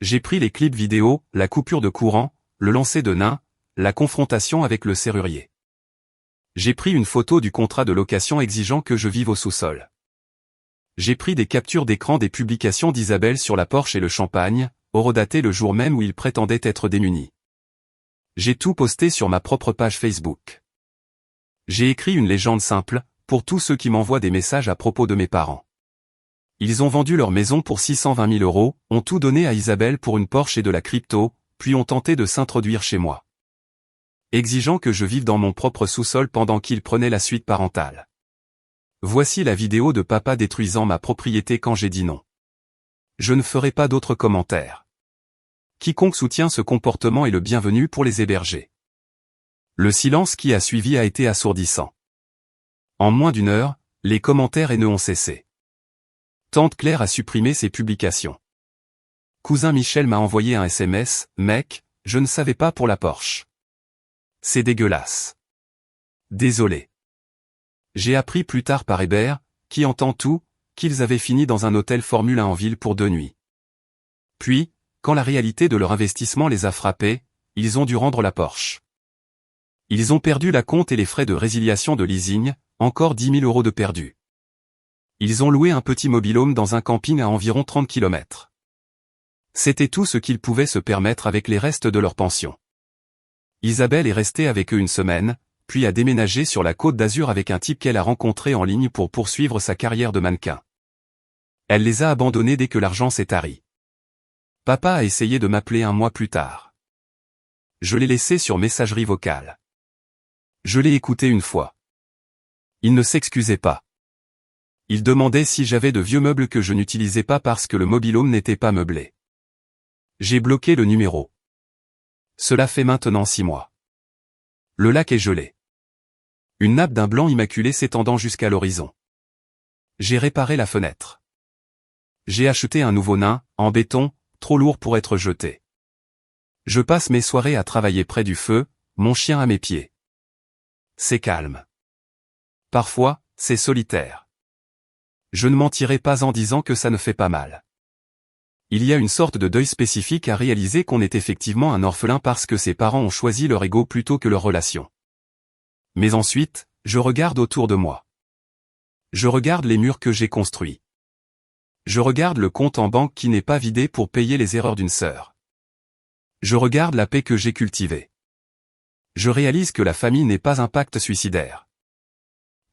J'ai pris les clips vidéo, la coupure de courant, le lancer de nain, la confrontation avec le serrurier. J'ai pris une photo du contrat de location exigeant que je vive au sous-sol. J'ai pris des captures d'écran des publications d'Isabelle sur la Porsche et le champagne, horodatées le jour même où il prétendait être démuni. J'ai tout posté sur ma propre page Facebook. J'ai écrit une légende simple, pour tous ceux qui m'envoient des messages à propos de mes parents. Ils ont vendu leur maison pour 620 000 €, ont tout donné à Isabelle pour une Porsche et de la crypto, puis ont tenté de s'introduire chez moi. Exigeant que je vive dans mon propre sous-sol pendant qu'ils prenaient la suite parentale. Voici la vidéo de papa détruisant ma propriété quand j'ai dit non. Je ne ferai pas d'autres commentaires. Quiconque soutient ce comportement est le bienvenu pour les héberger. Le silence qui a suivi a été assourdissant. En moins d'une heure, les commentaires haineux ont cessé. Tante Claire a supprimé ses publications. Cousin Michel m'a envoyé un SMS, « Mec, je ne savais pas pour la Porsche. C'est dégueulasse. Désolé. » J'ai appris plus tard par Hébert, qui entend tout, qu'ils avaient fini dans un hôtel Formule 1 en ville pour 2 nuits. Puis, quand la réalité de leur investissement les a frappés, ils ont dû rendre la Porsche. Ils ont perdu la compte et les frais de résiliation de leasing, encore 10 000 € de perdus. Ils ont loué un petit mobil-home dans un camping à environ 30 km. C'était tout ce qu'ils pouvaient se permettre avec les restes de leur pension. Isabelle est restée avec eux une semaine, puis a déménagé sur la Côte d'Azur avec un type qu'elle a rencontré en ligne pour poursuivre sa carrière de mannequin. Elle les a abandonnés dès que l'argent s'est tari. Papa a essayé de m'appeler un mois plus tard. Je l'ai laissé sur messagerie vocale. Je l'ai écouté une fois. Il ne s'excusait pas. Il demandait si j'avais de vieux meubles que je n'utilisais pas parce que le mobil-home n'était pas meublé. J'ai bloqué le numéro. Cela fait maintenant 6 mois. Le lac est gelé. Une nappe d'un blanc immaculé s'étendant jusqu'à l'horizon. J'ai réparé la fenêtre. J'ai acheté un nouveau nain, en béton, trop lourd pour être jeté. Je passe mes soirées à travailler près du feu, mon chien à mes pieds. C'est calme. Parfois, c'est solitaire. Je ne mentirai pas en disant que ça ne fait pas mal. Il y a une sorte de deuil spécifique à réaliser qu'on est effectivement un orphelin parce que ses parents ont choisi leur ego plutôt que leur relation. Mais ensuite, je regarde autour de moi. Je regarde les murs que j'ai construits. Je regarde le compte en banque qui n'est pas vidé pour payer les erreurs d'une sœur. Je regarde la paix que j'ai cultivée. Je réalise que la famille n'est pas un pacte suicidaire.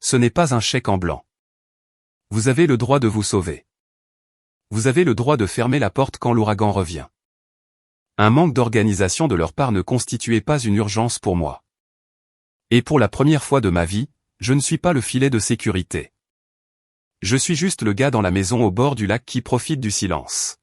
Ce n'est pas un chèque en blanc. Vous avez le droit de vous sauver. Vous avez le droit de fermer la porte quand l'ouragan revient. Un manque d'organisation de leur part ne constituait pas une urgence pour moi. Et pour la première fois de ma vie, je ne suis pas le filet de sécurité. Je suis juste le gars dans la maison au bord du lac qui profite du silence.